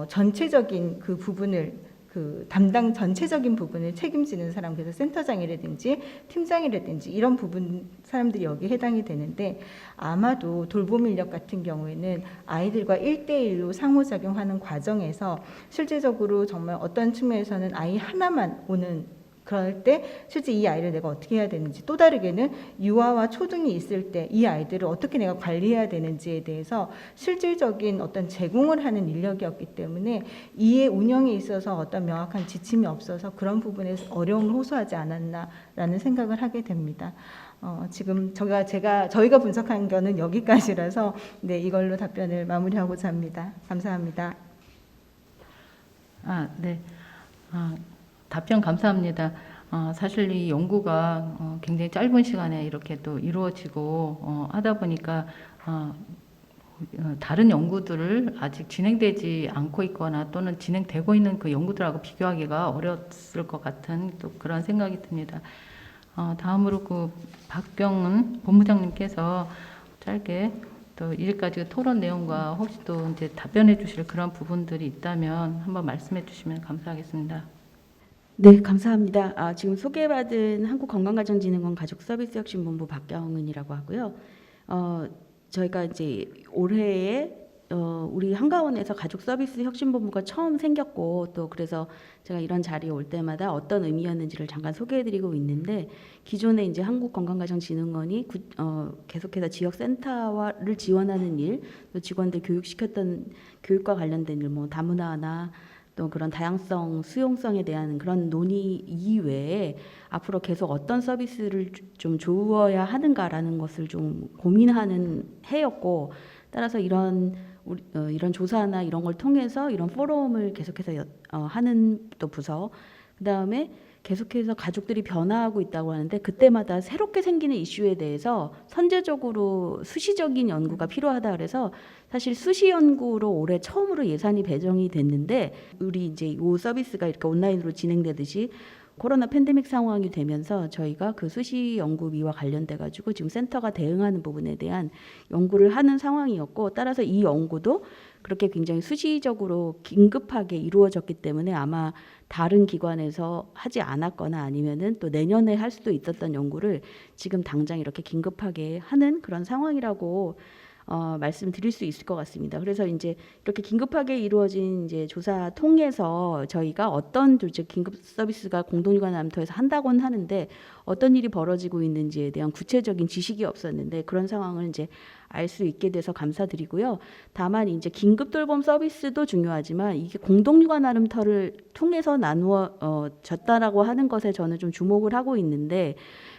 전체적인 그 부분을 그 담당 전체적인 부분을 책임지는 사람 그래서 센터장이라든지 팀장이라든지 이런 부분 사람들이 여기에 해당이 되는데 아마도 돌봄 인력 같은 경우에는 아이들과 1대1로 상호작용하는 과정에서 실제적으로 정말 어떤 측면에서는 아이 하나만 오는 그럴 때 실제 이 아이를 내가 어떻게 해야 되는지 또 다르게는 유아와 초등이 있을 때 이 아이들을 어떻게 내가 관리해야 되는지에 대해서 실질적인 어떤 제공을 하는 인력이었기 때문에 이의 운영에 있어서 어떤 명확한 지침이 없어서 그런 부분에서 어려움을 호소하지 않았나라는 생각을 하게 됩니다. 지금 저희가 분석한 거는 여기까지라서 네, 이걸로 답변을 마무리하고자 합니다. 감사합니다. 네. 답변 감사합니다. 사실 이 연구가 굉장히 짧은 시간에 이렇게 또 이루어지고 하다 보니까 다른 연구들을 아직 진행되지 않고 있거나 또는 진행되고 있는 그 연구들하고 비교하기가 어려웠을 것 같은 또 그런 생각이 듭니다. 다음으로 그 박경은 본부장님께서 짧게 또 이제까지 토론 내용과 혹시 또 이제 답변해 주실 그런 부분들이 있다면 한번 말씀해 주시면 감사하겠습니다. 네, 감사합니다. 지금 소개받은 한국건강가정진흥원 가족서비스혁신본부 박경은이라고 하고요. 저희가 이제 올해에 우리 한가원에서 가족서비스혁신본부가 처음 생겼고 또 그래서 제가 이런 자리에 올 때마다 어떤 의미였는지를 잠깐 소개해드리고 있는데 기존에 이제 한국건강가정진흥원이 계속해서 지역센터를 지원하는 일, 또 직원들 교육시켰던 교육과 관련된 일, 뭐 다문화나 또 그런 다양성, 수용성에 대한 그런 논의 이외에 앞으로 계속 어떤 서비스를 좀 주어야 하는가라는 것을 좀 고민하는 해였고 따라서 이런 조사나 이런 걸 통해서 이런 포럼을 계속해서 하는 또 부서 그다음에 계속해서 가족들이 변화하고 있다고 하는데 그때마다 새롭게 생기는 이슈에 대해서 선제적으로 수시적인 연구가 필요하다 그래서 사실 수시 연구로 올해 처음으로 예산이 배정이 됐는데 우리 이제 이 서비스가 이렇게 온라인으로 진행되듯이 코로나 팬데믹 상황이 되면서 저희가 그 수시 연구비와 관련돼 가지고 지금 센터가 대응하는 부분에 대한 연구를 하는 상황이었고, 따라서 이 연구도 그렇게 굉장히 수시적으로 긴급하게 이루어졌기 때문에 아마 다른 기관에서 하지 않았거나 아니면은 또 내년에 할 수도 있었던 연구를 지금 당장 이렇게 긴급하게 하는 그런 상황이라고 말씀드릴 수 있을 것 같습니다. 그래서 이제 이렇게 긴급하게 이루어진 이제 조사 통해서 저희가 어떤 이제 긴급 서비스가 공동육아 남터에서 한다고는 하는데 어떤 일이 벌어지고 있는지에 대한 구체적인 지식이 없었는데 그런 상황을 이제 알 수 있게 돼서 감사드리고요. 다만 이제 긴급 돌봄 서비스도 중요하지만 이게 공동육아 나눔터를 통해서 나누어 졌다라고 하는 것에 저는 좀 주목을 하고 있는데,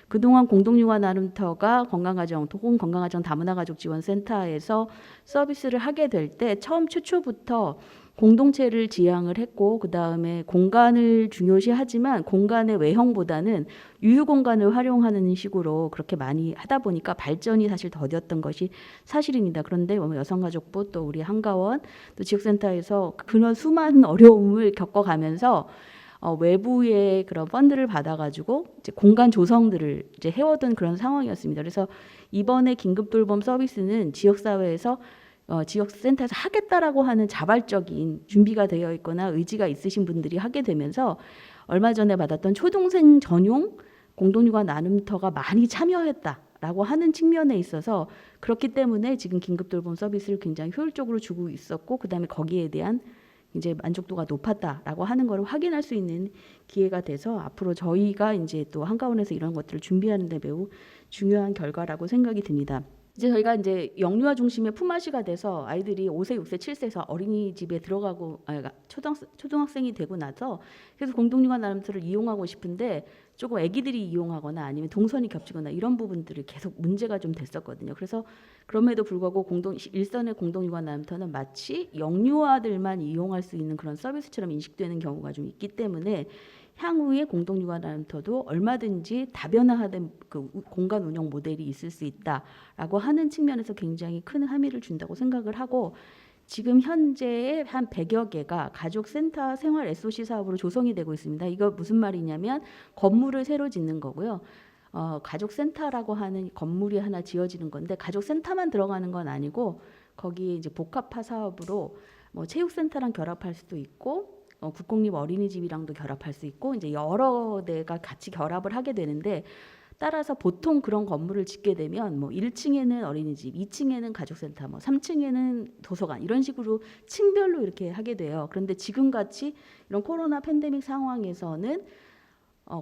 그동안 공동육아 나눔터가 건강가정 혹은 건강가정 다문화가족지원센터에서 서비스를 하게 될 때 처음 최초부터 공동체를 지향을 했고, 그 다음에 공간을 중요시하지만 공간의 외형보다는 유휴 공간을 활용하는 식으로 그렇게 많이 하다 보니까 발전이 사실 더뎠던 것이 사실입니다. 그런데 여성가족부 또 우리 한가원 또 지역센터에서 그런 수많은 어려움을 겪어가면서 외부의 그런 펀드를 받아가지고 이제 공간 조성들을 이제 해오던 그런 상황이었습니다. 그래서 이번에 긴급 돌봄 서비스는 지역사회에서 지역센터에서 하겠다라고 하는 자발적인 준비가 되어 있거나 의지가 있으신 분들이 하게 되면서 얼마 전에 받았던 초등생 전용 공동육아 나눔터가 많이 참여했다라고 하는 측면에 있어서 그렇기 때문에 지금 긴급 돌봄 서비스를 굉장히 효율적으로 주고 있었고, 그다음에 거기에 대한 이제 만족도가 높았다라고 하는 걸 확인할 수 있는 기회가 돼서 앞으로 저희가 이제 또 한가원에서 이런 것들을 준비하는 데 매우 중요한 결과라고 생각이 듭니다. 이제 저희가 이제 영유아 중심의 품앗이가 돼서 아이들이 5세, 6세, 7세에서 어린이집에 들어가고 초등학생이 되고 나서 그래서 공동육아 나눔터를 이용하고 싶은데 조금 아기들이 이용하거나 아니면 동선이 겹치거나 이런 부분들이 계속 문제가 좀 됐었거든요. 그래서 그럼에도 불구하고 일선의 공동육아 나눔터는 마치 영유아들만 이용할 수 있는 그런 서비스처럼 인식되는 경우가 좀 있기 때문에 향후에 공동육아 나눔터도 얼마든지 다변화된 그 공간 운영 모델이 있을 수 있다라고 하는 측면에서 굉장히 큰 함의를 준다고 생각을 하고, 지금 현재 한 100여 개가 가족센터 생활 SOC 사업으로 조성이 되고 있습니다. 이거 무슨 말이냐면 건물을 새로 짓는 거고요. 가족센터라고 하는 건물이 하나 지어지는 건데 가족센터만 들어가는 건 아니고 거기에 이제 복합화 사업으로 뭐 체육센터랑 결합할 수도 있고 국공립 어린이집이랑도 결합할 수 있고 이제 여러 데가 같이 결합을 하게 되는데, 따라서 보통 그런 건물을 짓게 되면 뭐 1층에는 어린이집, 2층에는 가족센터, 뭐 3층에는 도서관 이런 식으로 층별로 이렇게 하게 돼요. 그런데 지금같이 이런 코로나 팬데믹 상황에서는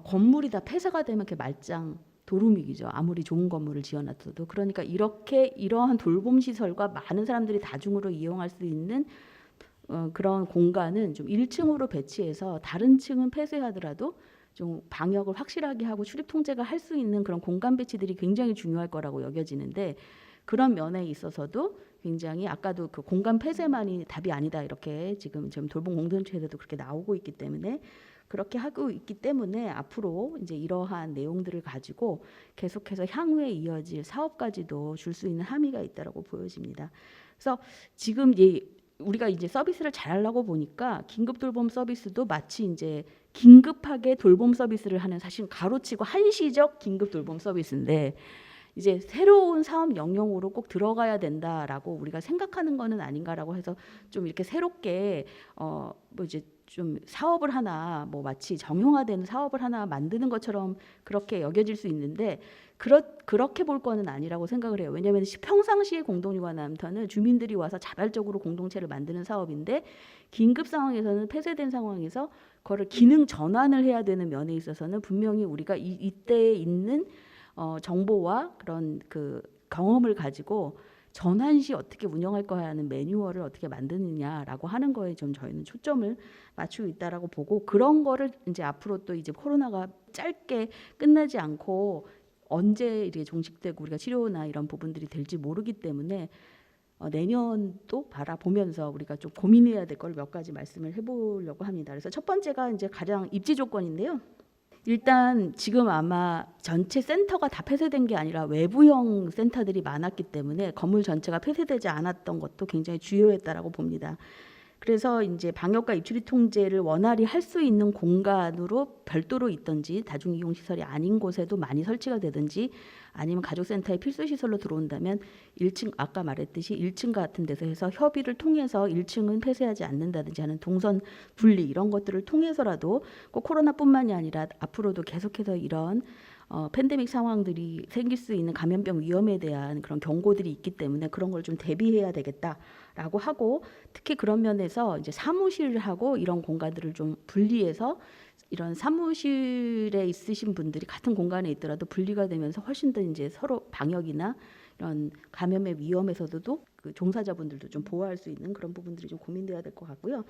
건물이 다 폐쇄가 되면 이렇게 말짱 도루묵이죠. 아무리 좋은 건물을 지어놨어도. 그러니까 이러한 돌봄 시설과 많은 사람들이 다중으로 이용할 수 있는 그런 공간은 좀 1층으로 배치해서 다른 층은 폐쇄하더라도 좀 방역을 확실하게 하고 출입 통제가 할 수 있는 그런 공간 배치들이 굉장히 중요할 거라고 여겨지는데, 그런 면에 있어서도 굉장히 아까도 그 공간 폐쇄만이 답이 아니다 이렇게 지금 돌봄 공동체에서도 그렇게 나오고 있기 때문에 그렇게 하고 있기 때문에 앞으로 이제 이러한 내용들을 가지고 계속해서 향후에 이어질 사업까지도 줄 수 있는 함의가 있다라고 보여집니다. 그래서 지금 우리가 이제 서비스를 잘하려고 보니까 긴급 돌봄 서비스도 마치 이제 긴급하게 돌봄 서비스를 하는, 사실 가로치고 한시적 긴급 돌봄 서비스인데 이제 새로운 사업 영역으로 꼭 들어가야 된다라고 우리가 생각하는 거는 아닌가라고 해서 좀 이렇게 새롭게 뭐 이제 좀 사업을 하나 뭐 마치 정형화된 사업을 하나 만드는 것처럼 그렇게 여겨질 수 있는데 그렇게 볼 거는 아니라고 생각을 해요. 왜냐하면 평상시에 공동육아 나눔터는 주민들이 와서 자발적으로 공동체를 만드는 사업인데 긴급 상황에서는 폐쇄된 상황에서 그거를 기능 전환을 해야 되는 면에 있어서는 분명히 우리가 이때에 있는 정보와 그런 그 경험을 가지고 전환 시 어떻게 운영할 거야 하는 매뉴얼을 어떻게 만드느냐라고 하는 거에 좀 저희는 초점을 맞추고 있다라고 보고, 그런 거를 이제 앞으로 또 이제 코로나가 짧게 끝나지 않고 언제 이게 종식되고 우리가 치료나 이런 부분들이 될지 모르기 때문에 내년도 바라보면서 우리가 좀 고민해야 될 걸 몇 가지 말씀을 해보려고 합니다. 그래서 첫 번째가 이제 가장 입지 조건인데요. 일단 지금 아마 전체 센터가 다 폐쇄된 게 아니라 외부형 센터들이 많았기 때문에 건물 전체가 폐쇄되지 않았던 것도 굉장히 주요했다라고 봅니다. 그래서 이제 방역과 입출입 통제를 원활히 할 수 있는 공간으로 별도로 있든지 다중이용 시설이 아닌 곳에도 많이 설치가 되든지 아니면 가족센터의 필수 시설로 들어온다면 1층 아까 말했듯이 1층 같은 데서 해서 협의를 통해서 1층은 폐쇄하지 않는다든지 하는 동선 분리 이런 것들을 통해서라도 꼭 코로나뿐만이 아니라 앞으로도 계속해서 이런 팬데믹 상황들이 생길 수 있는 감염병 위험에 대한 그런 경고들이 있기 때문에 그런 걸 좀 대비해야 되겠다라고 하고 특히 그런 면에서 이제 사무실하고 이런 공간들을 좀 분리해서 이런 사무실에 있으신 분들이 같은 공간에 있더라도 분리가 되면서 훨씬 더 이제 서로 방역이나 이런 감염의 위험에서도 그 종사자분들도 좀 보호할 수 있는 그런 부분들이 좀 고민돼야 될 것 같고요.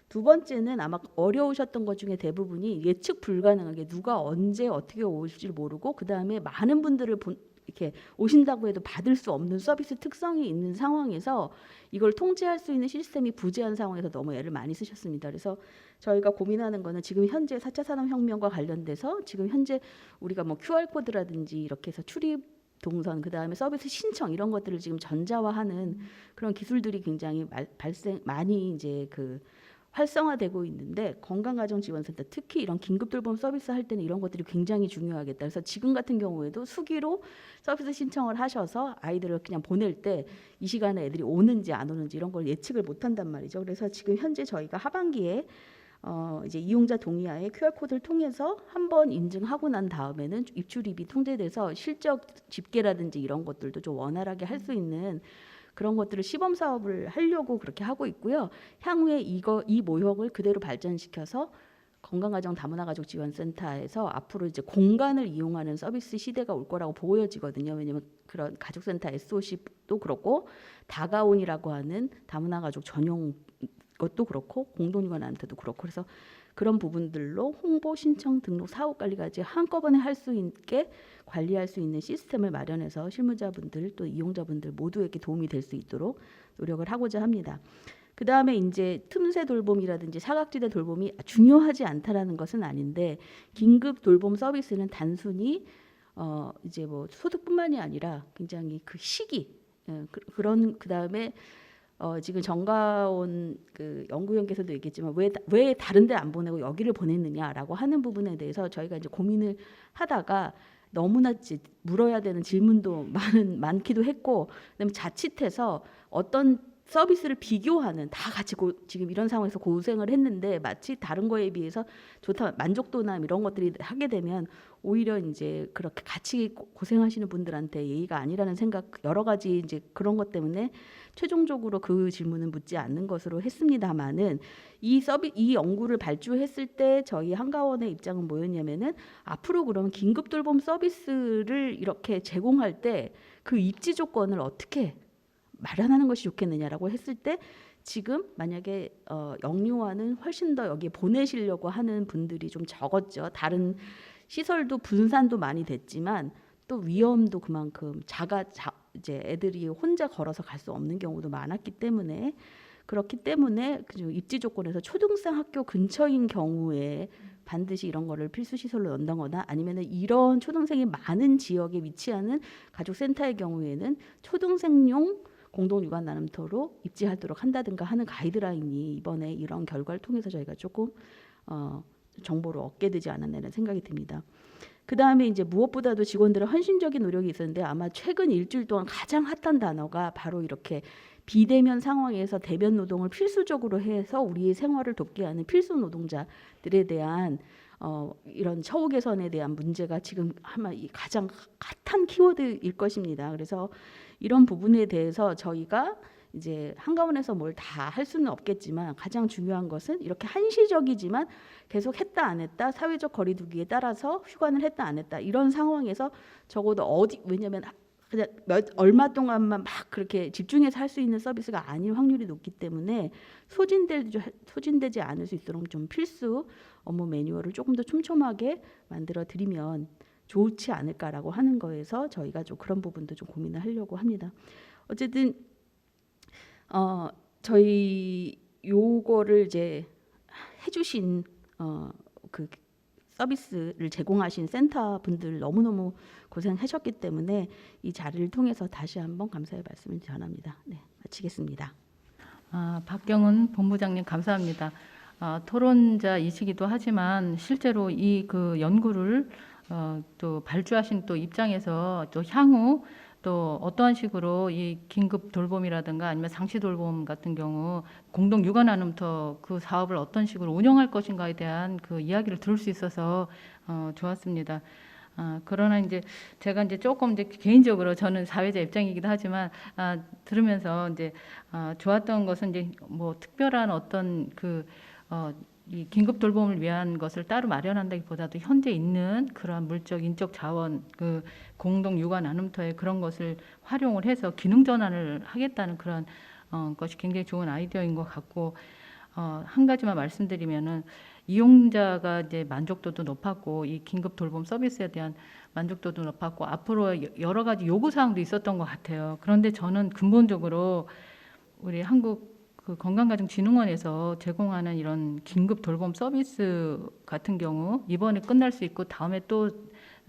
두 번째는 아마 어려우셨던 것 중에 대부분이 예측 불가능하게 누가 언제 어떻게 올지 모르고 그 다음에 많은 분들을 이렇게 오신다고 해도 받을 수 없는 서비스 특성이 있는 상황에서 이걸 통제할 수 있는 시스템이 부재한 상황에서 너무 애를 많이 쓰셨습니다. 그래서 저희가 고민하는 거는 지금 현재 4차 산업혁명과 관련돼서 지금 현재 우리가 뭐 QR코드라든지 이렇게 해서 출입 동선 그다음에 서비스 신청 이런 것들을 지금 전자화하는 그런 기술들이 굉장히 많이 이제 그 활성화되고 있는데 건강가정지원센터 특히 이런 긴급돌봄 서비스 할 때는 이런 것들이 굉장히 중요하겠다. 그래서 지금 같은 경우에도 수기로 서비스 신청을 하셔서 아이들을 그냥 보낼 때 이 시간에 애들이 오는지 안 오는지 이런 걸 예측을 못한단 말이죠. 그래서 지금 현재 저희가 하반기에 이제 이용자 동의하에 QR코드를 통해서 한번 인증하고 난 다음에는 입출입이 통제돼서 실적 집계라든지 이런 것들도 좀 원활하게 할 수 있는 그런 것들을 시범 사업을 하려고 그렇게 하고 있고요. 향후에 이 모형을 그대로 발전시켜서 건강가정 다문화가족지원센터에서 앞으로 이제 공간을 이용하는 서비스 시대가 올 거라고 보여지거든요. 왜냐하면 그런 가족센터 SOC도 그렇고 다가온이라고 하는 다문화가족 전용 것도 그렇고 공동육아나한테도 그렇고 그래서 그런 부분들로 홍보, 신청, 등록, 사후 관리까지 한꺼번에 할 수 있게 관리할 수 있는 시스템을 마련해서 실무자분들 또 이용자분들 모두에게 도움이 될 수 있도록 노력을 하고자 합니다. 그 다음에 이제 틈새 돌봄이라든지 사각지대 돌봄이 중요하지 않다라는 것은 아닌데 긴급 돌봄 서비스는 단순히 이제 뭐 소득뿐만이 아니라 굉장히 그 시기 그런 그 다음에 지금 정가온 그 연구위원께서도 얘기했지만 왜 다른 데 안 보내고 여기를 보냈느냐라고 하는 부분에 대해서 저희가 이제 고민을 하다가 너무나 물어야 되는 질문도 많기도 했고 그다음에 자칫해서 어떤 서비스를 비교하는 다 같이 지금 이런 상황에서 고생을 했는데 마치 다른 거에 비해서 좋다 만족도나 이런 것들이 하게 되면 오히려 이제 그렇게 같이 고생하시는 분들한테 예의가 아니라는 생각 여러 가지 이제 그런 것 때문에 최종적으로 그 질문은 묻지 않는 것으로 했습니다마는 이 연구를 발주했을 때 저희 한가원의 입장은 뭐였냐면은 앞으로 그러면 긴급 돌봄 서비스를 이렇게 제공할 때 그 입지 조건을 어떻게 마련하는 것이 좋겠느냐라고 했을 때 지금 만약에 영유아는 훨씬 더 여기에 보내시려고 하는 분들이 좀 적었죠. 다른 시설도 분산도 많이 됐지만 또 위험도 그만큼 이제 애들이 혼자 걸어서 갈 수 없는 경우도 많았기 때문에 그렇기 때문에 입지 조건에서 초등생 학교 근처인 경우에 반드시 이런 거를 필수 시설로 넣는다거나 아니면은 이런 초등생이 많은 지역에 위치하는 가족센터의 경우에는 초등생용 공동육아 나눔터로 입지하도록 한다든가 하는 가이드라인이 이번에 이런 결과를 통해서 저희가 조금 정보를 얻게 되지 않았나라는 생각이 듭니다. 그 다음에 이제 무엇보다도 직원들의 헌신적인 노력이 있었는데 아마 최근 일주일 동안 가장 핫한 단어가 바로 이렇게 비대면 상황에서 대면 노동을 필수적으로 해서 우리의 생활을 돕게 하는 필수 노동자들에 대한 이런 처우 개선에 대한 문제가 지금 아마 가장 핫한 키워드일 것입니다. 그래서 이런 부분에 대해서 저희가 이제 한가원에서 뭘 다 할 수는 없겠지만 가장 중요한 것은 이렇게 한시적이지만 계속 했다 안 했다 사회적 거리두기에 따라서 휴관을 했다 안 했다 이런 상황에서 적어도 왜냐하면 그냥 얼마 동안만 막 그렇게 집중해서 할 수 있는 서비스가 아닐 확률이 높기 때문에 소진되지 않을 수 있도록 좀 필수 업무 매뉴얼을 조금 더 촘촘하게 만들어 드리면 좋지 않을까라고 하는 거에서 저희가 좀 그런 부분도 좀 고민을 하려고 합니다. 어쨌든 저희 요거를 이제 해주신 그 서비스를 제공하신 센터 분들 너무너무 고생하셨기 때문에 이 자리를 통해서 다시 한번 감사의 말씀을 전합니다. 네, 마치겠습니다. 박경은 본부장님 감사합니다. 토론자이시기도 하지만 실제로 이 그 연구를 또 발주하신 또 입장에서 또 향후 또 어떠한 식으로 이 긴급 돌봄이라든가 아니면 상시 돌봄 같은 경우 공동 육아 나눔터 그 사업을 어떤 식으로 운영할 것인가에 대한 그 이야기를 들을 수 있어서 좋았습니다. 그러나 이제 제가 이제 조금 이제 개인적으로 저는 사회자 입장이기도 하지만 들으면서 이제 좋았던 것은 이제 뭐 특별한 어떤 이 긴급 돌봄을 위한 것을 따로 마련한다기보다도 현재 있는 그러한 물적, 인적 자원, 그 공동 육아 나눔터의 그런 것을 활용을 해서 기능 전환을 하겠다는 그런 것이 굉장히 좋은 아이디어인 것 같고 한 가지만 말씀드리면은 이용자가 이제 만족도도 높았고 이 긴급 돌봄 서비스에 대한 만족도도 높았고 앞으로 여러 가지 요구 사항도 있었던 것 같아요. 그런데 저는 근본적으로 우리 한국 그 건강가정진흥원에서 제공하는 이런 긴급 돌봄 서비스 같은 경우 이번에 끝날 수 있고 다음에 또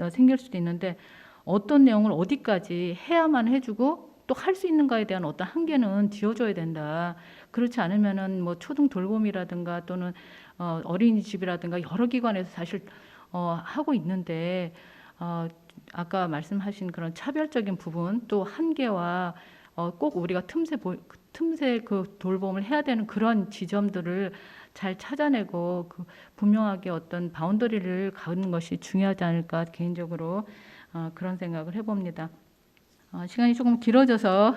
생길 수도 있는데 어떤 내용을 어디까지 해야만 해주고 또 할 수 있는가에 대한 어떤 한계는 지어줘야 된다. 그렇지 않으면은 뭐 초등 돌봄이라든가 또는 어린이집이라든가 여러 기관에서 사실 하고 있는데 아까 말씀하신 그런 차별적인 부분 또 한계와 꼭 우리가 틈새 그 돌봄을 해야 되는 그런 지점들을 잘 찾아내고 그 분명하게 어떤 바운더리를 갖는 것이 중요하지 않을까 개인적으로 그런 생각을 해봅니다. 시간이 조금 길어져서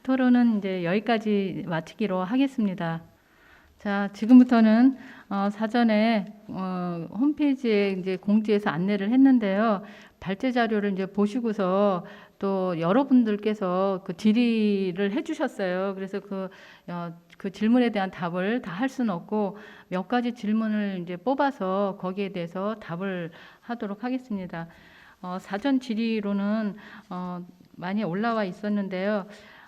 토론은 이제 여기까지 마치기로 하겠습니다. 자, 지금부터는 사전에 홈페이지에 이제 공지에서 안내를 했는데요. 발제 자료를 이제 보시고서 또 여러분들께서 그 질의를 해주셨어요. 그래서 그 질문에 대한 답을 다 할 수는 없고 몇 가지 질문을 이제 뽑아서 거기에 대해서 답을 하도록 하겠습니다. 사전 질의로는 많이 올라와 있었는데요.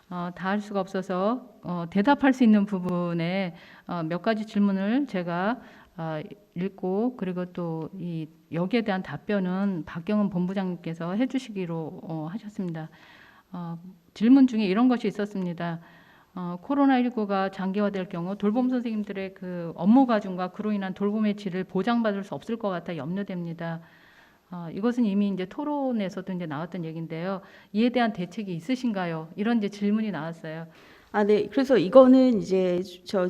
다 할 수가 없어서 대답할 수 있는 부분에 몇 가지 질문을 제가 읽고 그리고 또 여기에 대한 답변은 박경은 본부장님께서 해주시기로 하셨습니다. 질문 중에 이런 것이 있었습니다. 코로나19가 장기화될 경우 돌봄 선생님들의 그 업무 과중과 그로 인한 돌봄의 질을 보장받을 수 없을 것 같아 염려됩니다. 이것은 이미 이제 토론에서도 이제 나왔던 얘기인데요. 이에 대한 대책이 있으신가요? 이런 이제 질문이 나왔어요. 네. 그래서 이거는 이제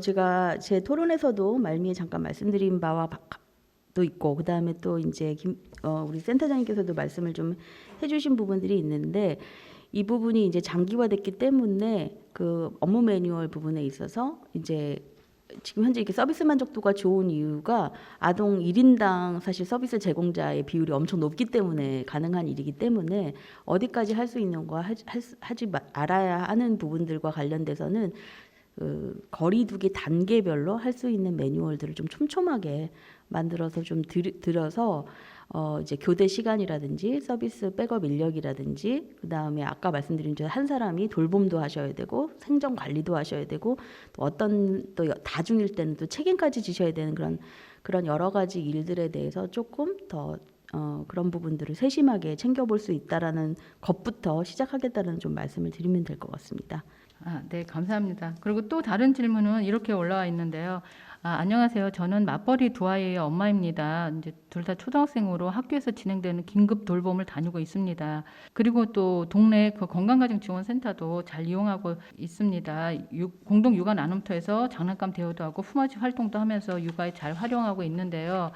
제가 제 토론에서도 말미에 잠깐 말씀드린 바와 도 있고 그다음에 또 이제 우리 센터장님께서도 말씀을 좀 해주신 부분들이 있는데 이 부분이 이제 장기화됐기 때문에 그 업무 매뉴얼 부분에 있어서 이제 지금 현재 이렇게 서비스 만족도가 좋은 이유가 아동 1인당 사실 서비스 제공자의 비율이 엄청 높기 때문에 가능한 일이기 때문에 어디까지 할 수 있는 거 하지 말아야 하는 부분들과 관련돼서는 거리두기 단계별로 할 수 있는 매뉴얼들을 좀 촘촘하게 만들어서 좀 들어서 이제 교대 시간이라든지 서비스 백업 인력이라든지 그다음에 아까 말씀드린 대로 한 사람이 돌봄도 하셔야 되고 행정 관리도 하셔야 되고 또 어떤 또 다중일 때는 또 책임까지 지셔야 되는 그런 여러 가지 일들에 대해서 조금 더 그런 부분들을 세심하게 챙겨볼 수 있다라는 것부터 시작하겠다는 좀 말씀을 드리면 될 것 같습니다. 네, 감사합니다. 그리고 또 다른 질문은 이렇게 올라와 있는데요. 안녕하세요. 저는 맞벌이 두 아이의 엄마입니다. 이제 둘 다 초등학생으로 학교에서 진행되는 긴급 돌봄을 다니고 있습니다. 그리고 또 동네 그 건강가정지원센터도 잘 이용하고 있습니다. 공동 육아 나눔터에서 장난감 대여도 하고 품앗이 활동도 하면서 육아에 잘 활용하고 있는데요.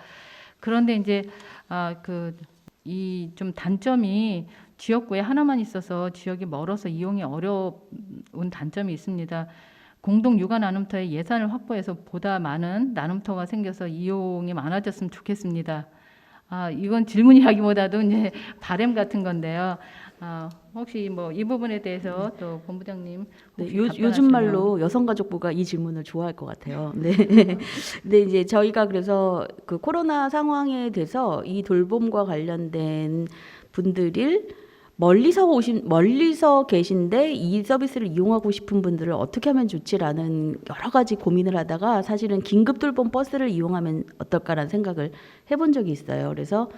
그런데 이제 이 좀 단점이 지역구에 하나만 있어서 지역이 멀어서 이용이 어려운 단점이 있습니다. 공동 육아 나눔터에 예산을 확보해서 보다 많은 나눔터가 생겨서 이용이 많아졌으면 좋겠습니다. 이건 질문이라기보다도 이제 바람 같은 건데요. 혹시 뭐 이 부분에 대해서 또 본부장님 네, 요즘 말로 여성가족부가 이 질문을 좋아할 것 같아요. 네. 근데 이제 저희가 그래서 그 코로나 상황에 대해서 이 돌봄과 관련된 분들을 멀리서 계신데 이 서비스를 이용하고 싶은 분들을 어떻게 하면 좋지라는 여러 가지 고민을 하다가 사실은 긴급 돌봄 버스를 이용하면 어떨까라는 생각을 해본 적이 있어요. 그래서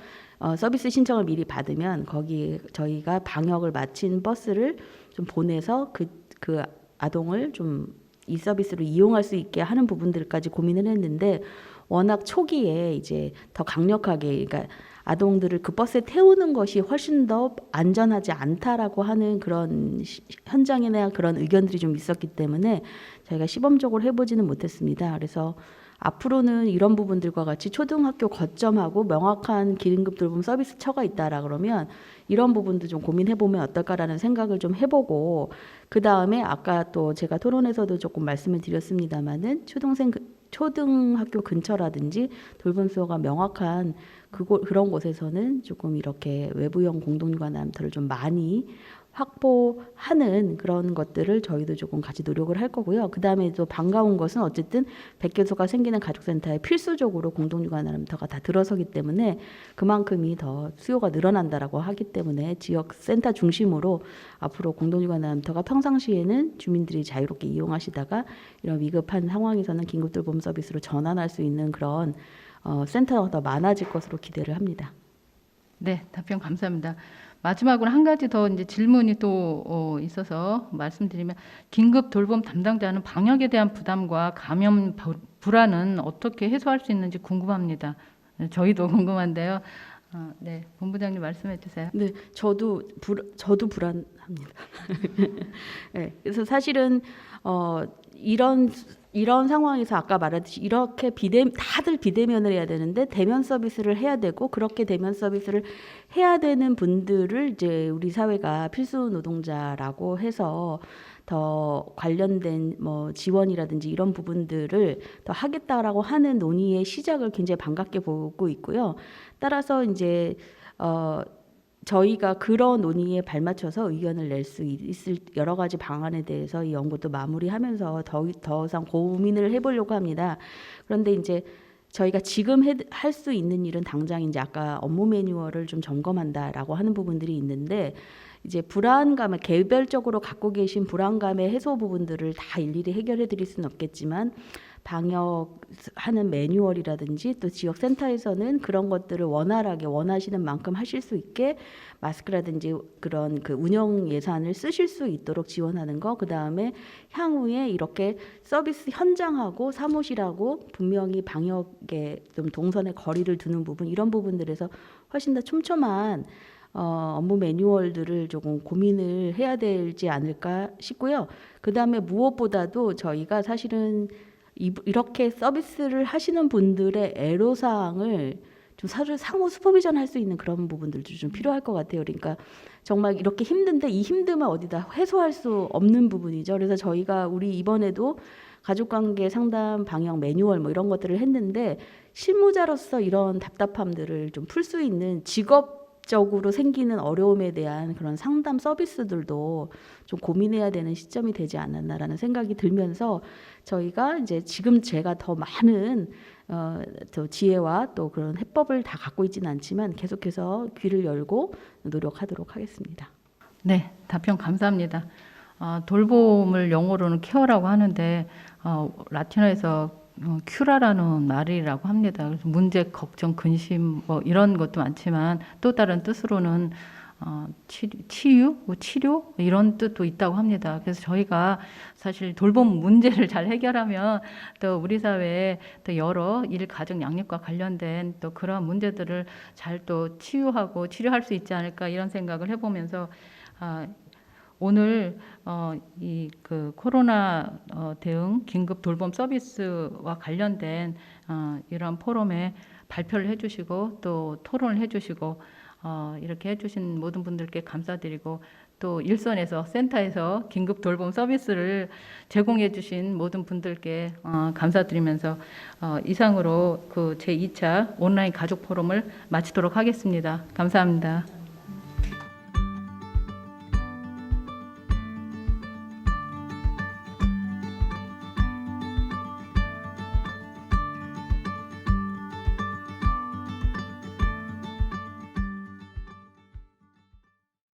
서비스 신청을 미리 받으면 거기 저희가 방역을 마친 버스를 좀 보내서 그 아동을 좀 이 서비스를 이용할 수 있게 하는 부분들까지 고민을 했는데 워낙 초기에 이제 더 강력하게 그러니까 아동들을 그 버스에 태우는 것이 훨씬 더 안전하지 않다라고 하는 그런 현장이나 그런 의견들이 좀 있었기 때문에 저희가 시범적으로 해보지는 못했습니다. 그래서 앞으로는 이런 부분들과 같이 초등학교 거점하고 명확한 긴급 돌봄 서비스 처가 있다라 그러면 이런 부분도 좀 고민해보면 어떨까라는 생각을 좀 해보고 그 다음에 아까 또 제가 토론에서도 조금 말씀을 드렸습니다마는 초등학교 근처라든지 돌봄 수요가 명확한 그런 곳에서는 조금 이렇게 외부형 공동육아남터를 좀 많이 확보하는 그런 것들을 저희도 조금 같이 노력을 할 거고요. 그 다음에 또 반가운 것은 어쨌든 100개소가 생기는 가족센터에 필수적으로 공동육아남터가 다 들어서기 때문에 그만큼이 더 수요가 늘어난다라고 하기 때문에 지역 센터 중심으로 앞으로 공동육아남터가 평상시에는 주민들이 자유롭게 이용하시다가 이런 위급한 상황에서는 긴급돌봄 서비스로 전환할 수 있는 그런 센터가 더 많아질 것으로 기대를 합니다. 네, 답변 감사합니다. 마지막으로 한 가지 더 이제 질문이 또 있어서 말씀드리면 긴급 돌봄 담당자는 방역에 대한 부담과 감염 불안은 어떻게 해소할 수 있는지 궁금합니다. 저희도 궁금한데요. 네, 본부장님 말씀해 주세요. 네, 저도 불안합니다. 네, 그래서 사실은 이런 상황에서 아까 말했듯이 이렇게 다들 비대면을 해야 되는데 대면 서비스를 해야 되고 그렇게 대면 서비스를 해야 되는 분들을 이제 우리 사회가 필수 노동자라고 해서 더 관련된 뭐 지원이라든지 이런 부분들을 더 하겠다라고 하는 논의의 시작을 굉장히 반갑게 보고 있고요. 따라서 이제 저희가 그런 논의에 발맞춰서 의견을 낼 수 있을 여러 가지 방안에 대해서 이 연구도 마무리하면서 더 이상 고민을 해보려고 합니다. 그런데 이제 저희가 지금 할 수 있는 일은 당장 이제 아까 업무 매뉴얼을 좀 점검한다라고 하는 부분들이 있는데 이제 불안감을 개별적으로 갖고 계신 불안감의 해소 부분들을 다 일일이 해결해 드릴 수는 없겠지만 방역하는 매뉴얼이라든지 또 지역센터에서는 그런 것들을 원활하게 원하시는 만큼 하실 수 있게 마스크라든지 그런 그 운영 예산을 쓰실 수 있도록 지원하는 거, 그 다음에 향후에 이렇게 서비스 현장하고 사무실하고 분명히 방역에 좀 동선의 거리를 두는 부분 이런 부분들에서 훨씬 더 촘촘한 업무 매뉴얼들을 조금 고민을 해야 되지 않을까 싶고요. 그 다음에 무엇보다도 저희가 사실은 이렇게 서비스를 하시는 분들의 애로사항을 좀 상호 슈퍼비전 할 수 있는 그런 부분들도 좀 필요할 것 같아요. 그러니까 정말 이렇게 힘든데 이 힘듦을 어디다 해소할 수 없는 부분이죠. 그래서 저희가 우리 이번에도 가족관계 상담 방역 매뉴얼 뭐 이런 것들을 했는데 실무자로서 이런 답답함들을 좀 풀 수 있는 직업적으로 생기는 어려움에 대한 그런 상담 서비스들도 좀 고민해야 되는 시점이 되지 않았나라는 생각이 들면서 저희가 이제 지금 제가 더 많은 또 지혜와 또 그런 해법을 다 갖고 있지는 않지만 계속해서 귀를 열고 노력하도록 하겠습니다. 네, 답변 감사합니다. 돌봄을 영어로는 케어라고 하는데 라틴어에서 큐라라는 말이라고 합니다. 그래서 문제, 걱정, 근심 뭐 이런 것도 많지만 또 다른 뜻으로는 치유, 치료 이런 뜻도 있다고 합니다. 그래서 저희가 사실 돌봄 문제를 잘 해결하면 또 우리 사회에 또 여러 일, 가정, 양육과 관련된 또 그런 문제들을 잘 또 치유하고 치료할 수 있지 않을까 이런 생각을 해보면서 오늘 이 그 코로나 대응 긴급 돌봄 서비스와 관련된 이런 포럼에 발표를 해주시고 또 토론을 해주시고 이렇게 해주신 모든 분들께 감사드리고 또 일선에서 센터에서 긴급 돌봄 서비스를 제공해주신 모든 분들께 감사드리면서 이상으로 그 제2차 온라인 가족 포럼을 마치도록 하겠습니다. 감사합니다.